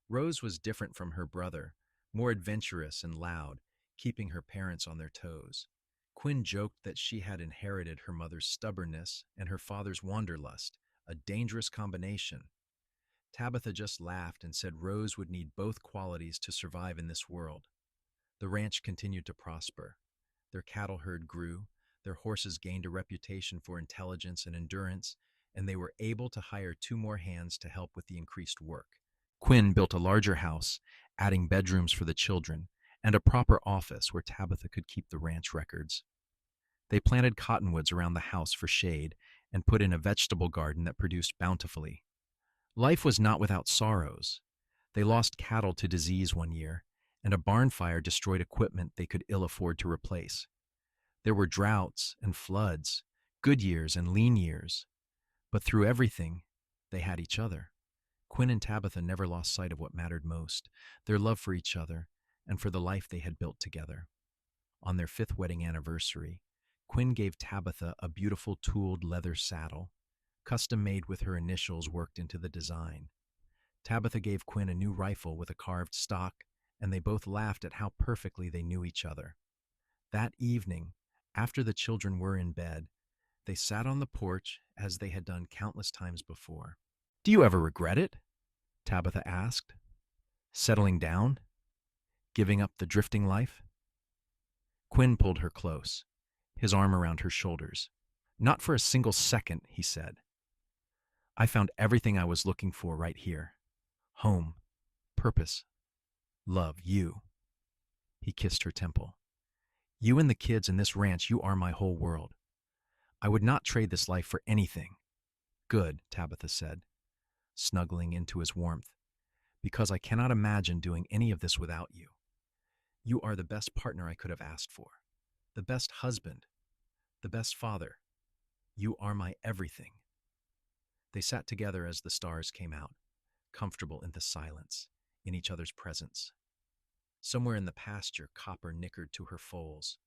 Rose was different from her brother, more adventurous and loud, keeping her parents on their toes. Quinn joked that she had inherited her mother's stubbornness and her father's wanderlust, a dangerous combination. Tabitha just laughed and said Rose would need both qualities to survive in this world. The ranch continued to prosper. Their cattle herd grew, their horses gained a reputation for intelligence and endurance, and they were able to hire 2 more hands to help with the increased work. Quinn built a larger house, adding bedrooms for the children, and a proper office where Tabitha could keep the ranch records. They planted cottonwoods around the house for shade and put in a vegetable garden that produced bountifully. Life was not without sorrows. They lost cattle to disease one year, and a barn fire destroyed equipment they could ill afford to replace. There were droughts and floods, good years and lean years. But through everything, they had each other. Quinn and Tabitha never lost sight of what mattered most, their love for each other and for the life they had built together. On their 5th wedding anniversary, Quinn gave Tabitha a beautiful tooled leather saddle, custom made with her initials worked into the design. Tabitha gave Quinn a new rifle with a carved stock and they both laughed at how perfectly they knew each other. That evening, after the children were in bed, they sat on the porch as they had done countless times before. "Do you ever regret it?" Tabitha asked. "Settling down? Giving up the drifting life?" Quinn pulled her close, his arm around her shoulders. "Not for a single second," he said. "I found everything I was looking for right here. Home, purpose, love, you." He kissed her temple. "You and the kids and this ranch, you are my whole world. I would not trade this life for anything." "Good," Tabitha said, snuggling into his warmth, "because I cannot imagine doing any of this without you. You are the best partner I could have asked for, the best husband, the best father. You are my everything." They sat together as the stars came out, comfortable in the silence, in each other's presence. Somewhere in the pasture, Copper nickered to her foals.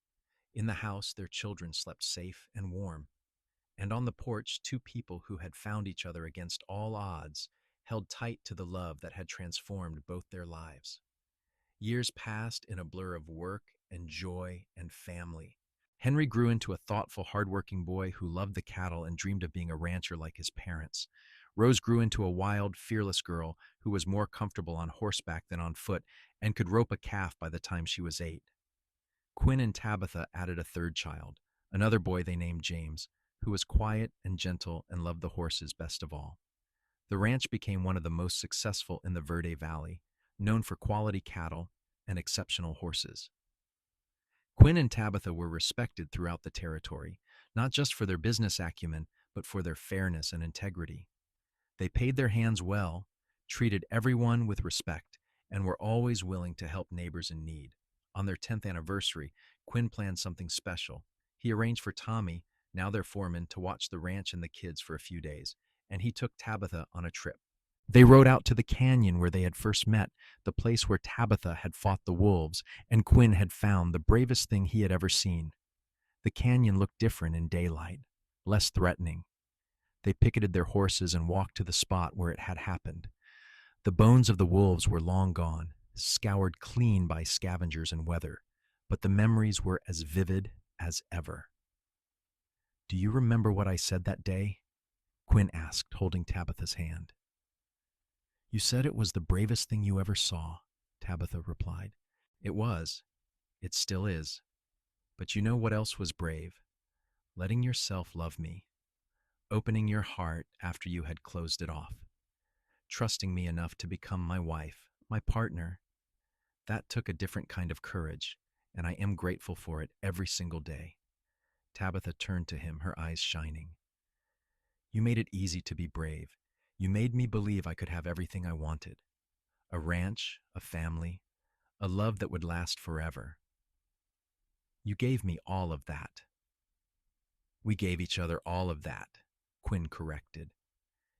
In the house, their children slept safe and warm. And on the porch, two people who had found each other against all odds held tight to the love that had transformed both their lives. Years passed in a blur of work and joy and family. Henry grew into a thoughtful, hardworking boy who loved the cattle and dreamed of being a rancher like his parents. Rose grew into a wild, fearless girl who was more comfortable on horseback than on foot and could rope a calf by the time she was 8. Quinn and Tabitha added a third child, another boy they named James, who was quiet and gentle and loved the horses best of all. The ranch became one of the most successful in the Verde Valley, known for quality cattle and exceptional horses. Quinn and Tabitha were respected throughout the territory, not just for their business acumen, but for their fairness and integrity. They paid their hands well, treated everyone with respect, and were always willing to help neighbors in need. On their 10th anniversary, Quinn planned something special. He arranged for Tommy, now their foreman, to watch the ranch and the kids for a few days, and he took Tabitha on a trip. They rode out to the canyon where they had first met, the place where Tabitha had fought the wolves, and Quinn had found the bravest thing he had ever seen. The canyon looked different in daylight, less threatening. They picketed their horses and walked to the spot where it had happened. The bones of the wolves were long gone, scoured clean by scavengers and weather, but the memories were as vivid as ever. "Do you remember what I said that day?" Quinn asked, holding Tabitha's hand. "You said it was the bravest thing you ever saw," Tabitha replied. "It was. It still is. But you know what else was brave? Letting yourself love me. Opening your heart after you had closed it off. Trusting me enough to become my wife, my partner. That took a different kind of courage, and I am grateful for it every single day." Tabitha turned to him, her eyes shining. "You made it easy to be brave. You made me believe I could have everything I wanted. A ranch, a family, a love that would last forever. You gave me all of that." "We gave each other all of that," Quinn corrected.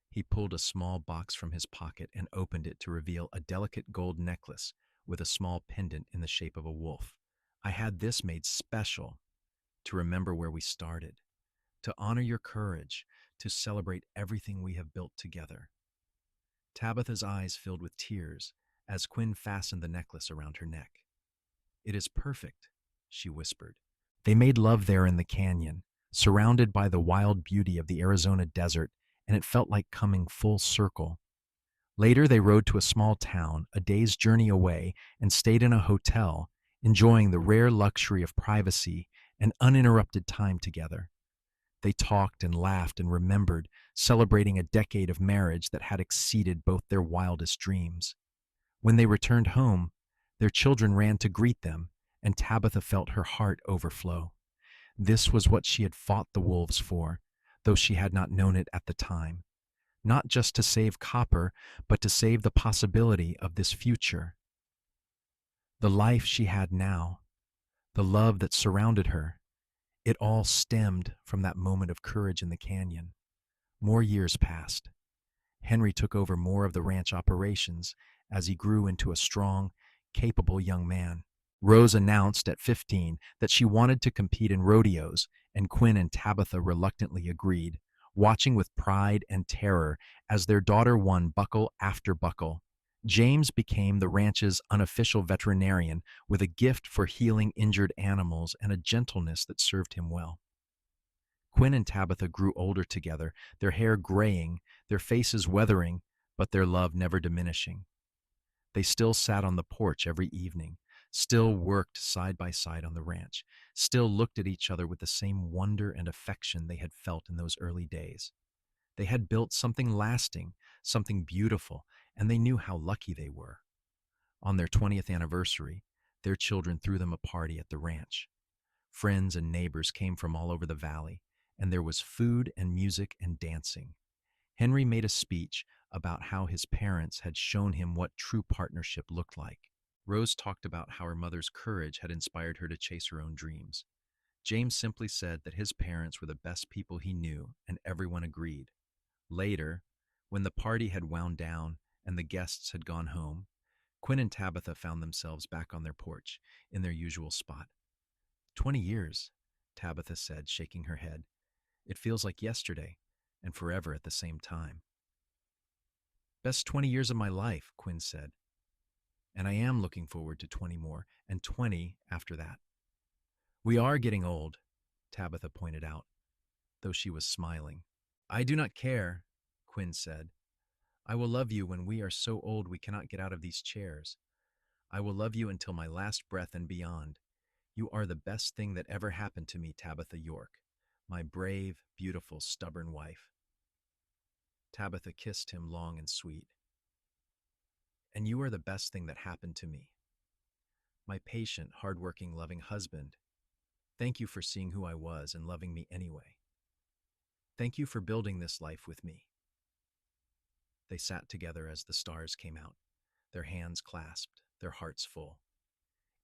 He pulled a small box from his pocket and opened it to reveal a delicate gold necklace with a small pendant in the shape of a wolf. "I had this made special to remember where we started, to honor your courage, to celebrate everything we have built together." Tabitha's eyes filled with tears as Quinn fastened the necklace around her neck. "It is perfect," she whispered. They made love there in the canyon, surrounded by the wild beauty of the Arizona desert, and it felt like coming full circle. Later, they rode to a small town, a day's journey away, and stayed in a hotel, enjoying the rare luxury of privacy and uninterrupted time together. They talked and laughed and remembered, celebrating a decade of marriage that had exceeded both their wildest dreams. When they returned home, their children ran to greet them, and Tabitha felt her heart overflow. This was what she had fought the wolves for, though she had not known it at the time. Not just to save Copper, but to save the possibility of this future. The life she had now, the love that surrounded her, it all stemmed from that moment of courage in the canyon. More years passed. Henry took over more of the ranch operations as he grew into a strong, capable young man. Rose announced at 15 that she wanted to compete in rodeos, and Quinn and Tabitha reluctantly agreed, watching with pride and terror as their daughter won buckle after buckle, James became the ranch's unofficial veterinarian with a gift for healing injured animals and a gentleness that served him well. Quinn and Tabitha grew older together, their hair graying, their faces weathering, but their love never diminishing. They still sat on the porch every evening, still worked side by side on the ranch, still looked at each other with the same wonder and affection they had felt in those early days. They had built something lasting, something beautiful, and they knew how lucky they were. On their 20th anniversary, their children threw them a party at the ranch. Friends and neighbors came from all over the valley, and there was food and music and dancing. Henry made a speech about how his parents had shown him what true partnership looked like. Rose talked about how her mother's courage had inspired her to chase her own dreams. James simply said that his parents were the best people he knew, and everyone agreed. Later, when the party had wound down and the guests had gone home, Quinn and Tabitha found themselves back on their porch, in their usual spot. 20 years, Tabitha said, shaking her head. It feels like yesterday, and forever at the same time. Best 20 years of my life, Quinn said. And I am looking forward to 20 more, and 20 after that. We are getting old, Tabitha pointed out, though she was smiling. I do not care, Quinn said. I will love you when we are so old we cannot get out of these chairs. I will love you until my last breath and beyond. You are the best thing that ever happened to me, Tabitha York, my brave, beautiful, stubborn wife. Tabitha kissed him long and sweet. And you are the best thing that happened to me. My patient, hard-working, loving husband. Thank you for seeing who I was and loving me anyway. Thank you for building this life with me. They sat together as the stars came out, their hands clasped, their hearts full.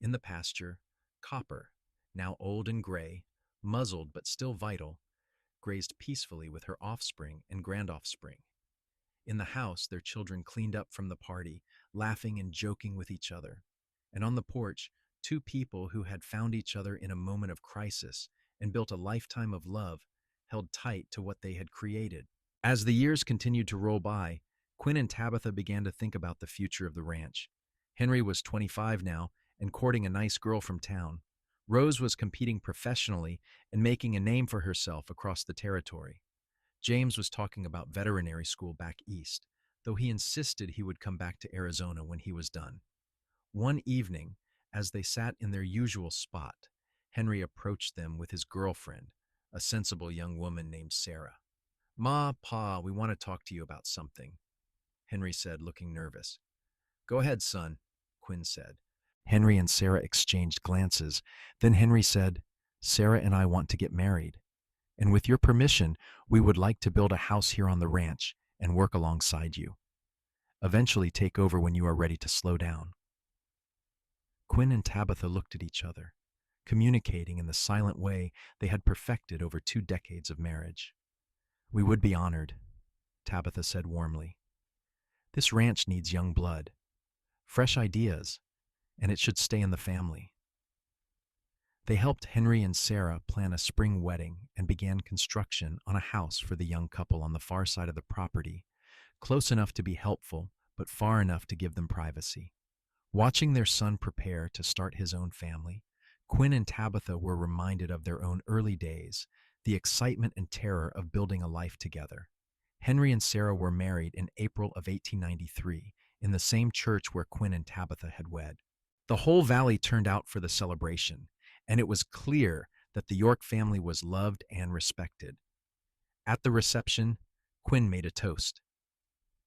In the pasture, Copper, now old and gray, muzzled but still vital, grazed peacefully with her offspring and grandoffspring. In the house, their children cleaned up from the party, laughing and joking with each other. And on the porch, two people who had found each other in a moment of crisis and built a lifetime of love held tight to what they had created. As the years continued to roll by, Quinn and Tabitha began to think about the future of the ranch. Henry was 25 now and courting a nice girl from town. Rose was competing professionally and making a name for herself across the territory. James was talking about veterinary school back east, though he insisted he would come back to Arizona when he was done. One evening, as they sat in their usual spot, Henry approached them with his girlfriend, a sensible young woman named Sarah. Ma, Pa, we want to talk to you about something, Henry said, looking nervous. Go ahead, son, Quinn said. Henry and Sarah exchanged glances. Then Henry said, Sarah and I want to get married. And with your permission, we would like to build a house here on the ranch and work alongside you. Eventually take over when you are ready to slow down. Quinn and Tabitha looked at each other, communicating in the silent way they had perfected over 2 decades of marriage. We would be honored, Tabitha said warmly. This ranch needs young blood, fresh ideas, and it should stay in the family. They helped Henry and Sarah plan a spring wedding and began construction on a house for the young couple on the far side of the property, close enough to be helpful, but far enough to give them privacy. Watching their son prepare to start his own family, Quinn and Tabitha were reminded of their own early days, the excitement and terror of building a life together. Henry and Sarah were married in April of 1893 in the same church where Quinn and Tabitha had wed. The whole valley turned out for the celebration, and it was clear that the York family was loved and respected. At the reception, Quinn made a toast.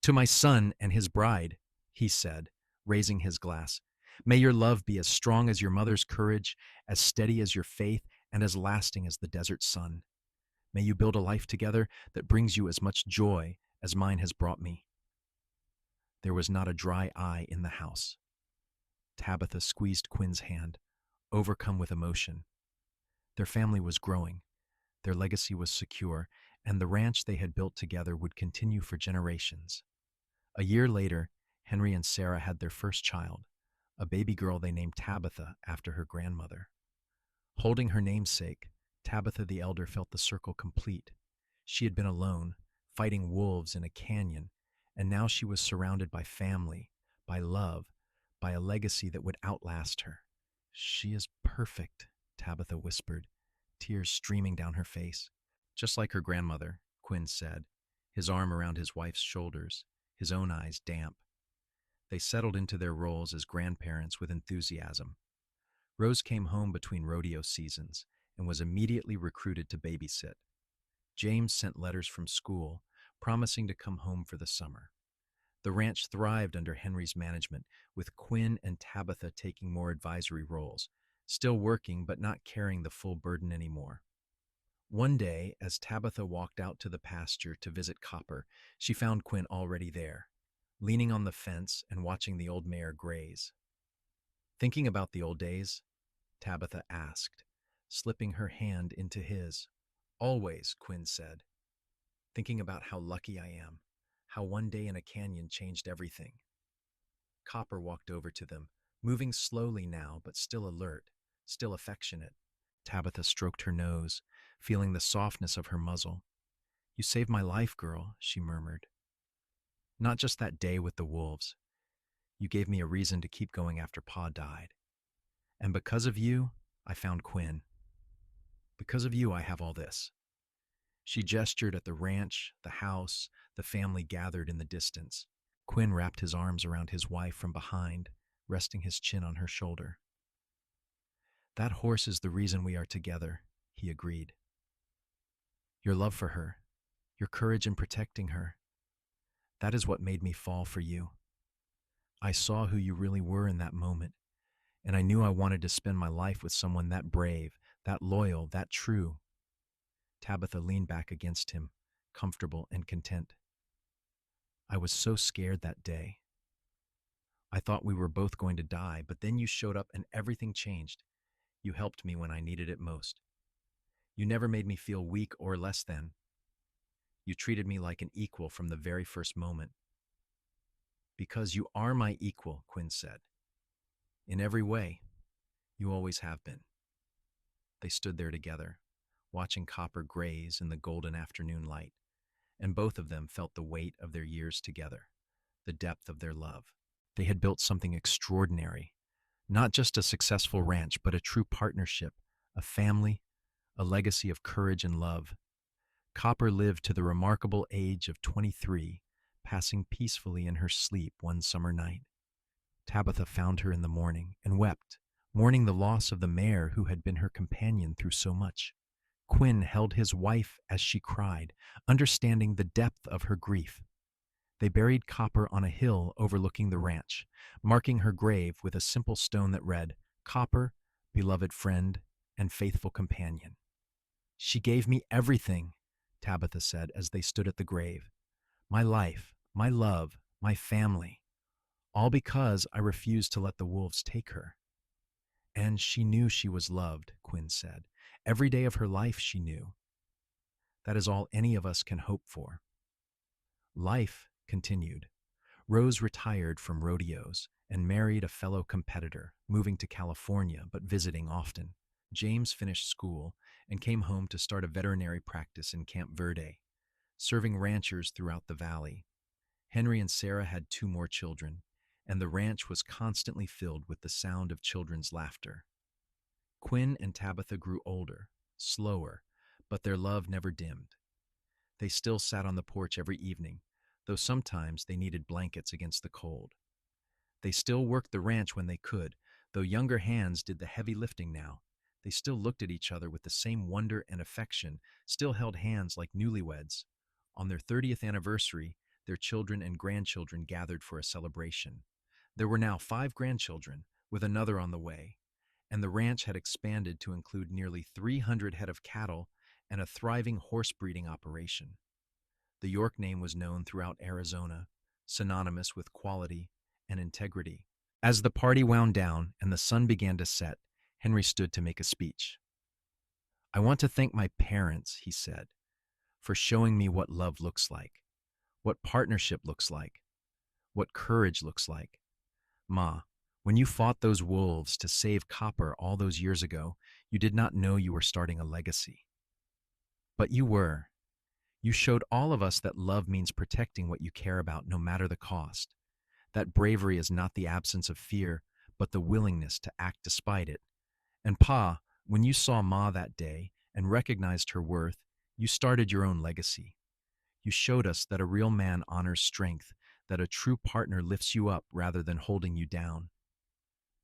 To my son and his bride, he said, raising his glass. May your love be as strong as your mother's courage, as steady as your faith, and as lasting as the desert sun. May you build a life together that brings you as much joy as mine has brought me. There was not a dry eye in the house. Tabitha squeezed Quinn's hand, overcome with emotion. Their family was growing, their legacy was secure, and the ranch they had built together would continue for generations. A year later, Henry and Sarah had their first child, a baby girl they named Tabitha after her grandmother. Holding her namesake, Tabitha the elder felt the circle complete. She had been alone, fighting wolves in a canyon, and now she was surrounded by family, by love, by a legacy that would outlast her. She is perfect, Tabitha whispered, tears streaming down her face. Just like her grandmother, Quinn said, his arm around his wife's shoulders, his own eyes damp. They settled into their roles as grandparents with enthusiasm. Rose came home between rodeo seasons and was immediately recruited to babysit. James sent letters from school, promising to come home for the summer. The ranch thrived under Henry's management, with Quinn and Tabitha taking more advisory roles, still working but not carrying the full burden anymore. One day, as Tabitha walked out to the pasture to visit Copper, she found Quinn already there, leaning on the fence and watching the old mare graze. Thinking about the old days? Tabitha asked, slipping her hand into his. Always, Quinn said. Thinking about how lucky I am, how one day in a canyon changed everything. Copper walked over to them, moving slowly now but still alert, still affectionate. Tabitha stroked her nose, feeling the softness of her muzzle. You saved my life, girl, she murmured. Not just that day with the wolves. You gave me a reason to keep going after Pa died. And because of you, I found Quinn. Because of you, I have all this. She gestured at the ranch, the house, the family gathered in the distance. Quinn wrapped his arms around his wife from behind, resting his chin on her shoulder. That horse is the reason we are together, he agreed. Your love for her, your courage in protecting her, that is what made me fall for you. I saw who you really were in that moment, and I knew I wanted to spend my life with someone that brave, that loyal, that true. Tabitha leaned back against him, comfortable and content. I was so scared that day. I thought we were both going to die, but then you showed up and everything changed. You helped me when I needed it most. You never made me feel weak or less than. You treated me like an equal from the very first moment. Because you are my equal, Quinn said. In every way, you always have been. They stood there together, watching Copper graze in the golden afternoon light, and both of them felt the weight of their years together, the depth of their love. They had built something extraordinary, not just a successful ranch, but a true partnership, a family, a legacy of courage and love. Copper lived to the remarkable age of 23, passing peacefully in her sleep one summer night. Tabitha found her in the morning and wept, mourning the loss of the mare who had been her companion through so much. Quinn held his wife as she cried, understanding the depth of her grief. They buried Copper on a hill overlooking the ranch, marking her grave with a simple stone that read, Copper, beloved friend and faithful companion. She gave me everything, Tabitha said as they stood at the grave. My life, my love, my family. All because I refused to let the wolves take her. And she knew she was loved, Quinn said. Every day of her life she knew. That is all any of us can hope for. Life continued. Rose retired from rodeos and married a fellow competitor, moving to California but visiting often. James finished school and came home to start a veterinary practice in Camp Verde, serving ranchers throughout the valley. Henry and Sarah had 2 more children, and the ranch was constantly filled with the sound of children's laughter. Quinn and Tabitha grew older, slower, but their love never dimmed. They still sat on the porch every evening, though sometimes they needed blankets against the cold. They still worked the ranch when they could, though younger hands did the heavy lifting now. They still looked at each other with the same wonder and affection, still held hands like newlyweds. On their 30th anniversary, their children and grandchildren gathered for a celebration. There were now 5 grandchildren, with another on the way, and the ranch had expanded to include nearly 300 head of cattle and a thriving horse breeding operation. The York name was known throughout Arizona, synonymous with quality and integrity. As the party wound down and the sun began to set, Henry stood to make a speech. I want to thank my parents, he said, for showing me what love looks like, what partnership looks like, what courage looks like. Ma, when you fought those wolves to save Copper all those years ago, you did not know you were starting a legacy. But you were. You showed all of us that love means protecting what you care about no matter the cost. That bravery is not the absence of fear, but the willingness to act despite it. And Pa, when you saw Ma that day and recognized her worth, you started your own legacy. You showed us that a real man honors strength, that a true partner lifts you up rather than holding you down.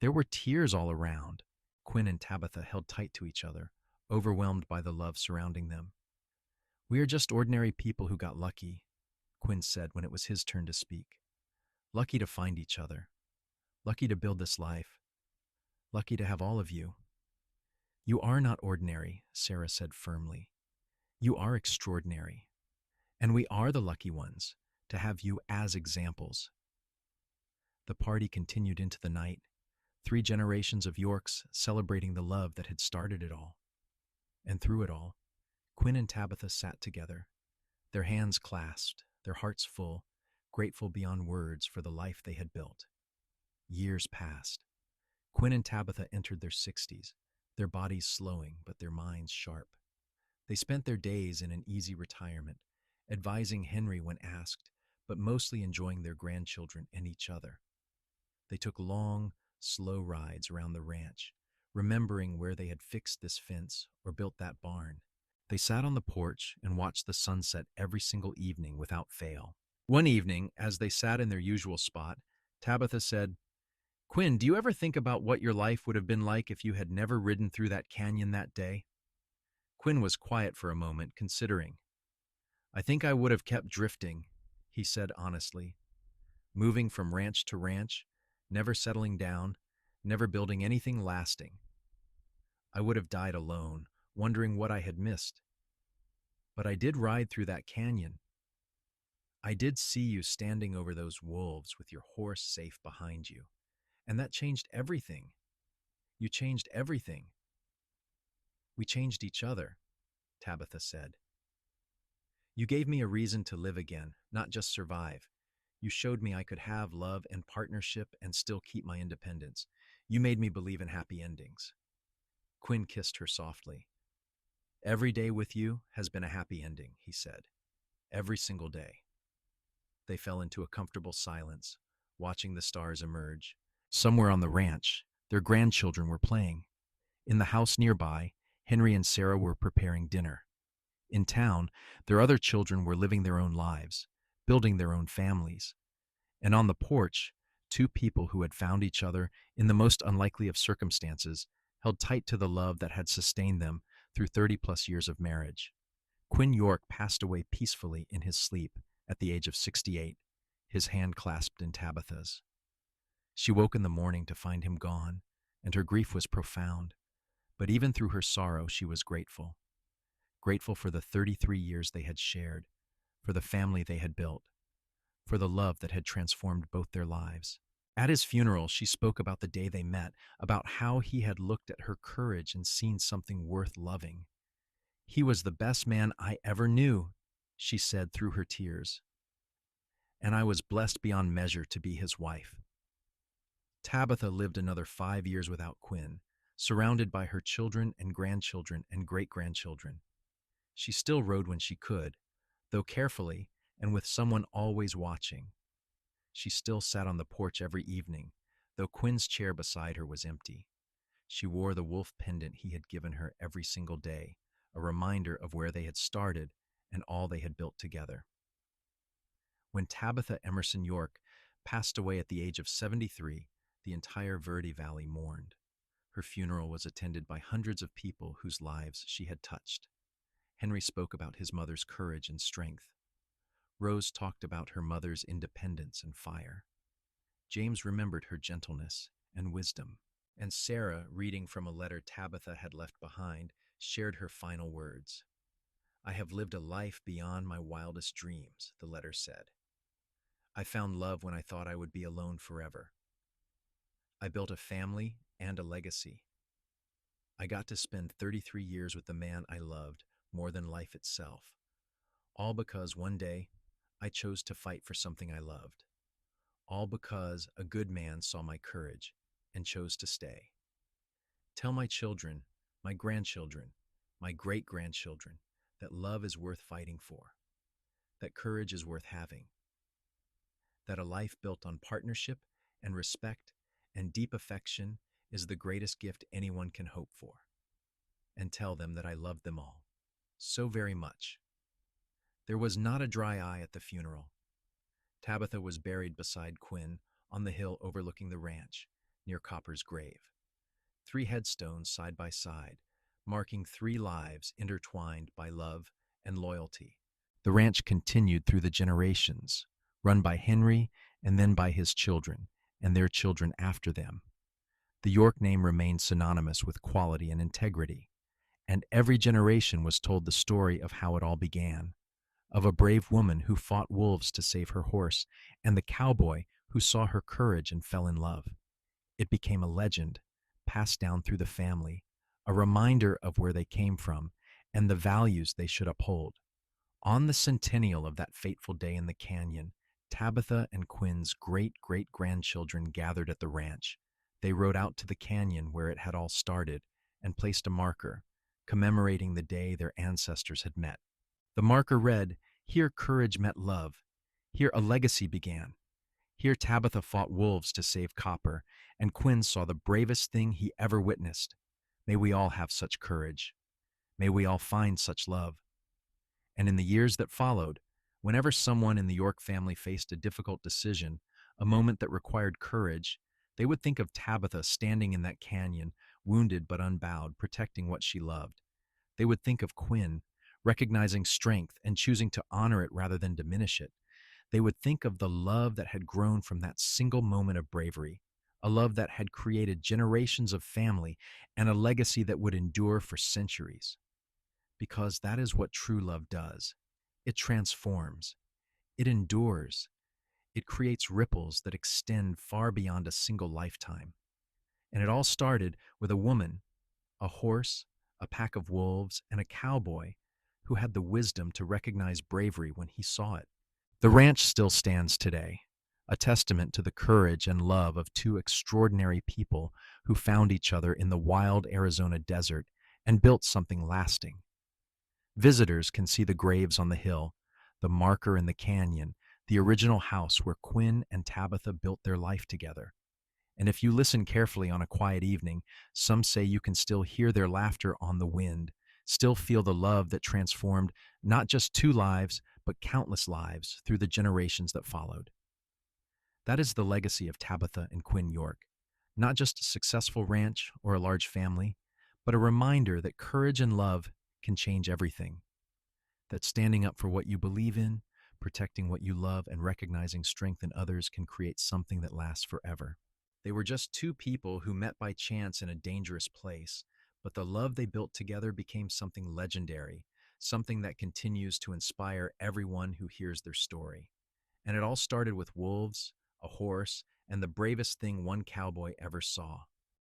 There were tears all around. Quinn and Tabitha held tight to each other, overwhelmed by the love surrounding them. We are just ordinary people who got lucky, Quinn said when it was his turn to speak. Lucky to find each other. Lucky to build this life. Lucky to have all of you. You are not ordinary, Sarah said firmly. You are extraordinary. And we are the lucky ones to have you as examples. The party continued into the night, 3 generations of Yorks celebrating the love that had started it all. And through it all, Quinn and Tabitha sat together, their hands clasped, their hearts full, grateful beyond words for the life they had built. Years passed. Quinn and Tabitha entered their 60s, their bodies slowing but their minds sharp. They spent their days in an easy retirement, advising Henry when asked, but mostly enjoying their grandchildren and each other. They took long, slow rides around the ranch, remembering where they had fixed this fence or built that barn. They sat on the porch and watched the sunset every single evening without fail. One evening, as they sat in their usual spot, Tabitha said, "Quinn, do you ever think about what your life would have been like if you had never ridden through that canyon that day?" Quinn was quiet for a moment, considering. "I think I would have kept drifting," he said honestly, "moving from ranch to ranch, never settling down, never building anything lasting. I would have died alone, wondering what I had missed. But I did ride through that canyon. I did see you standing over those wolves with your horse safe behind you. And that changed everything. You changed everything. We changed each other," Tabitha said. "You gave me a reason to live again, not just survive. You showed me I could have love and partnership and still keep my independence. You made me believe in happy endings." Quinn kissed her softly. "Every day with you has been a happy ending," he said. "Every single day." They fell into a comfortable silence, watching the stars emerge. Somewhere on the ranch, their grandchildren were playing. In the house nearby, Henry and Sarah were preparing dinner. In town, their other children were living their own lives, building their own families. And on the porch, 2 people who had found each other in the most unlikely of circumstances held tight to the love that had sustained them through 30-plus years of marriage. Quinn York passed away peacefully in his sleep at the age of 68, his hand clasped in Tabitha's. She woke in the morning to find him gone, and her grief was profound. But even through her sorrow, she was grateful. Grateful for the 33 years they had shared, for the family they had built, for the love that had transformed both their lives. At his funeral, she spoke about the day they met, about how he had looked at her courage and seen something worth loving. "He was the best man I ever knew," she said through her tears. "And I was blessed beyond measure to be his wife." Tabitha lived another 5 years without Quinn, surrounded by her children and grandchildren and great-grandchildren. She still rode when she could, though carefully and with someone always watching. She still sat on the porch every evening, though Quinn's chair beside her was empty. She wore the wolf pendant he had given her every single day, a reminder of where they had started and all they had built together. When Tabitha Emerson York passed away at the age of 73, the entire Verde Valley mourned. Her funeral was attended by hundreds of people whose lives she had touched. Henry spoke about his mother's courage and strength. Rose talked about her mother's independence and fire. James remembered her gentleness and wisdom. And Sarah, reading from a letter Tabitha had left behind, shared her final words. "I have lived a life beyond my wildest dreams," the letter said. "I found love when I thought I would be alone forever. I built a family and a legacy. I got to spend 33 years with the man I loved more than life itself, all because one day I chose to fight for something I loved, all because a good man saw my courage and chose to stay. Tell my children, my grandchildren, my great-grandchildren that love is worth fighting for, that courage is worth having, that a life built on partnership and respect and deep affection is the greatest gift anyone can hope for, and tell them that I love them all so very much. There was not a dry eye at the funeral. Tabitha was buried beside Quinn on the hill overlooking the ranch, near Copper's grave. 3 headstones side by side, marking 3 lives intertwined by love and loyalty. The ranch continued through the generations, run by Henry and then by his children, and their children after them. The York name remained synonymous with quality and integrity, and every generation was told the story of how it all began, of a brave woman who fought wolves to save her horse, and the cowboy who saw her courage and fell in love. It became a legend, passed down through the family, a reminder of where they came from and the values they should uphold. On the centennial of that fateful day in the canyon, Tabitha and Quinn's great-great-grandchildren gathered at the ranch. They rode out to the canyon where it had all started and placed a marker, commemorating the day their ancestors had met. The marker read, "Here courage met love. Here a legacy began. Here Tabitha fought wolves to save Copper, and Quinn saw the bravest thing he ever witnessed. May we all have such courage. May we all find such love." And in the years that followed, whenever someone in the York family faced a difficult decision, a moment that required courage, they would think of Tabitha standing in that canyon, wounded but unbowed, protecting what she loved. They would think of Quinn, recognizing strength and choosing to honor it rather than diminish it. They would think of the love that had grown from that single moment of bravery, a love that had created generations of family and a legacy that would endure for centuries. Because that is what true love does. It transforms, it endures, it creates ripples that extend far beyond a single lifetime. And it all started with a woman, a horse, a pack of wolves, and a cowboy who had the wisdom to recognize bravery when he saw it. The ranch still stands today, a testament to the courage and love of 2 extraordinary people who found each other in the wild Arizona desert and built something lasting. Visitors can see the graves on the hill, the marker in the canyon, the original house where Quinn and Tabitha built their life together. And if you listen carefully on a quiet evening, some say you can still hear their laughter on the wind, still feel the love that transformed not just 2 lives, but countless lives through the generations that followed. That is the legacy of Tabitha and Quinn York. Not just a successful ranch or a large family, but a reminder that courage and love can change everything. That standing up for what you believe in, protecting what you love, and recognizing strength in others can create something that lasts forever. They were just 2 people who met by chance in a dangerous place, but the love they built together became something legendary, something that continues to inspire everyone who hears their story. And it all started with wolves, a horse, and the bravest thing one cowboy ever saw.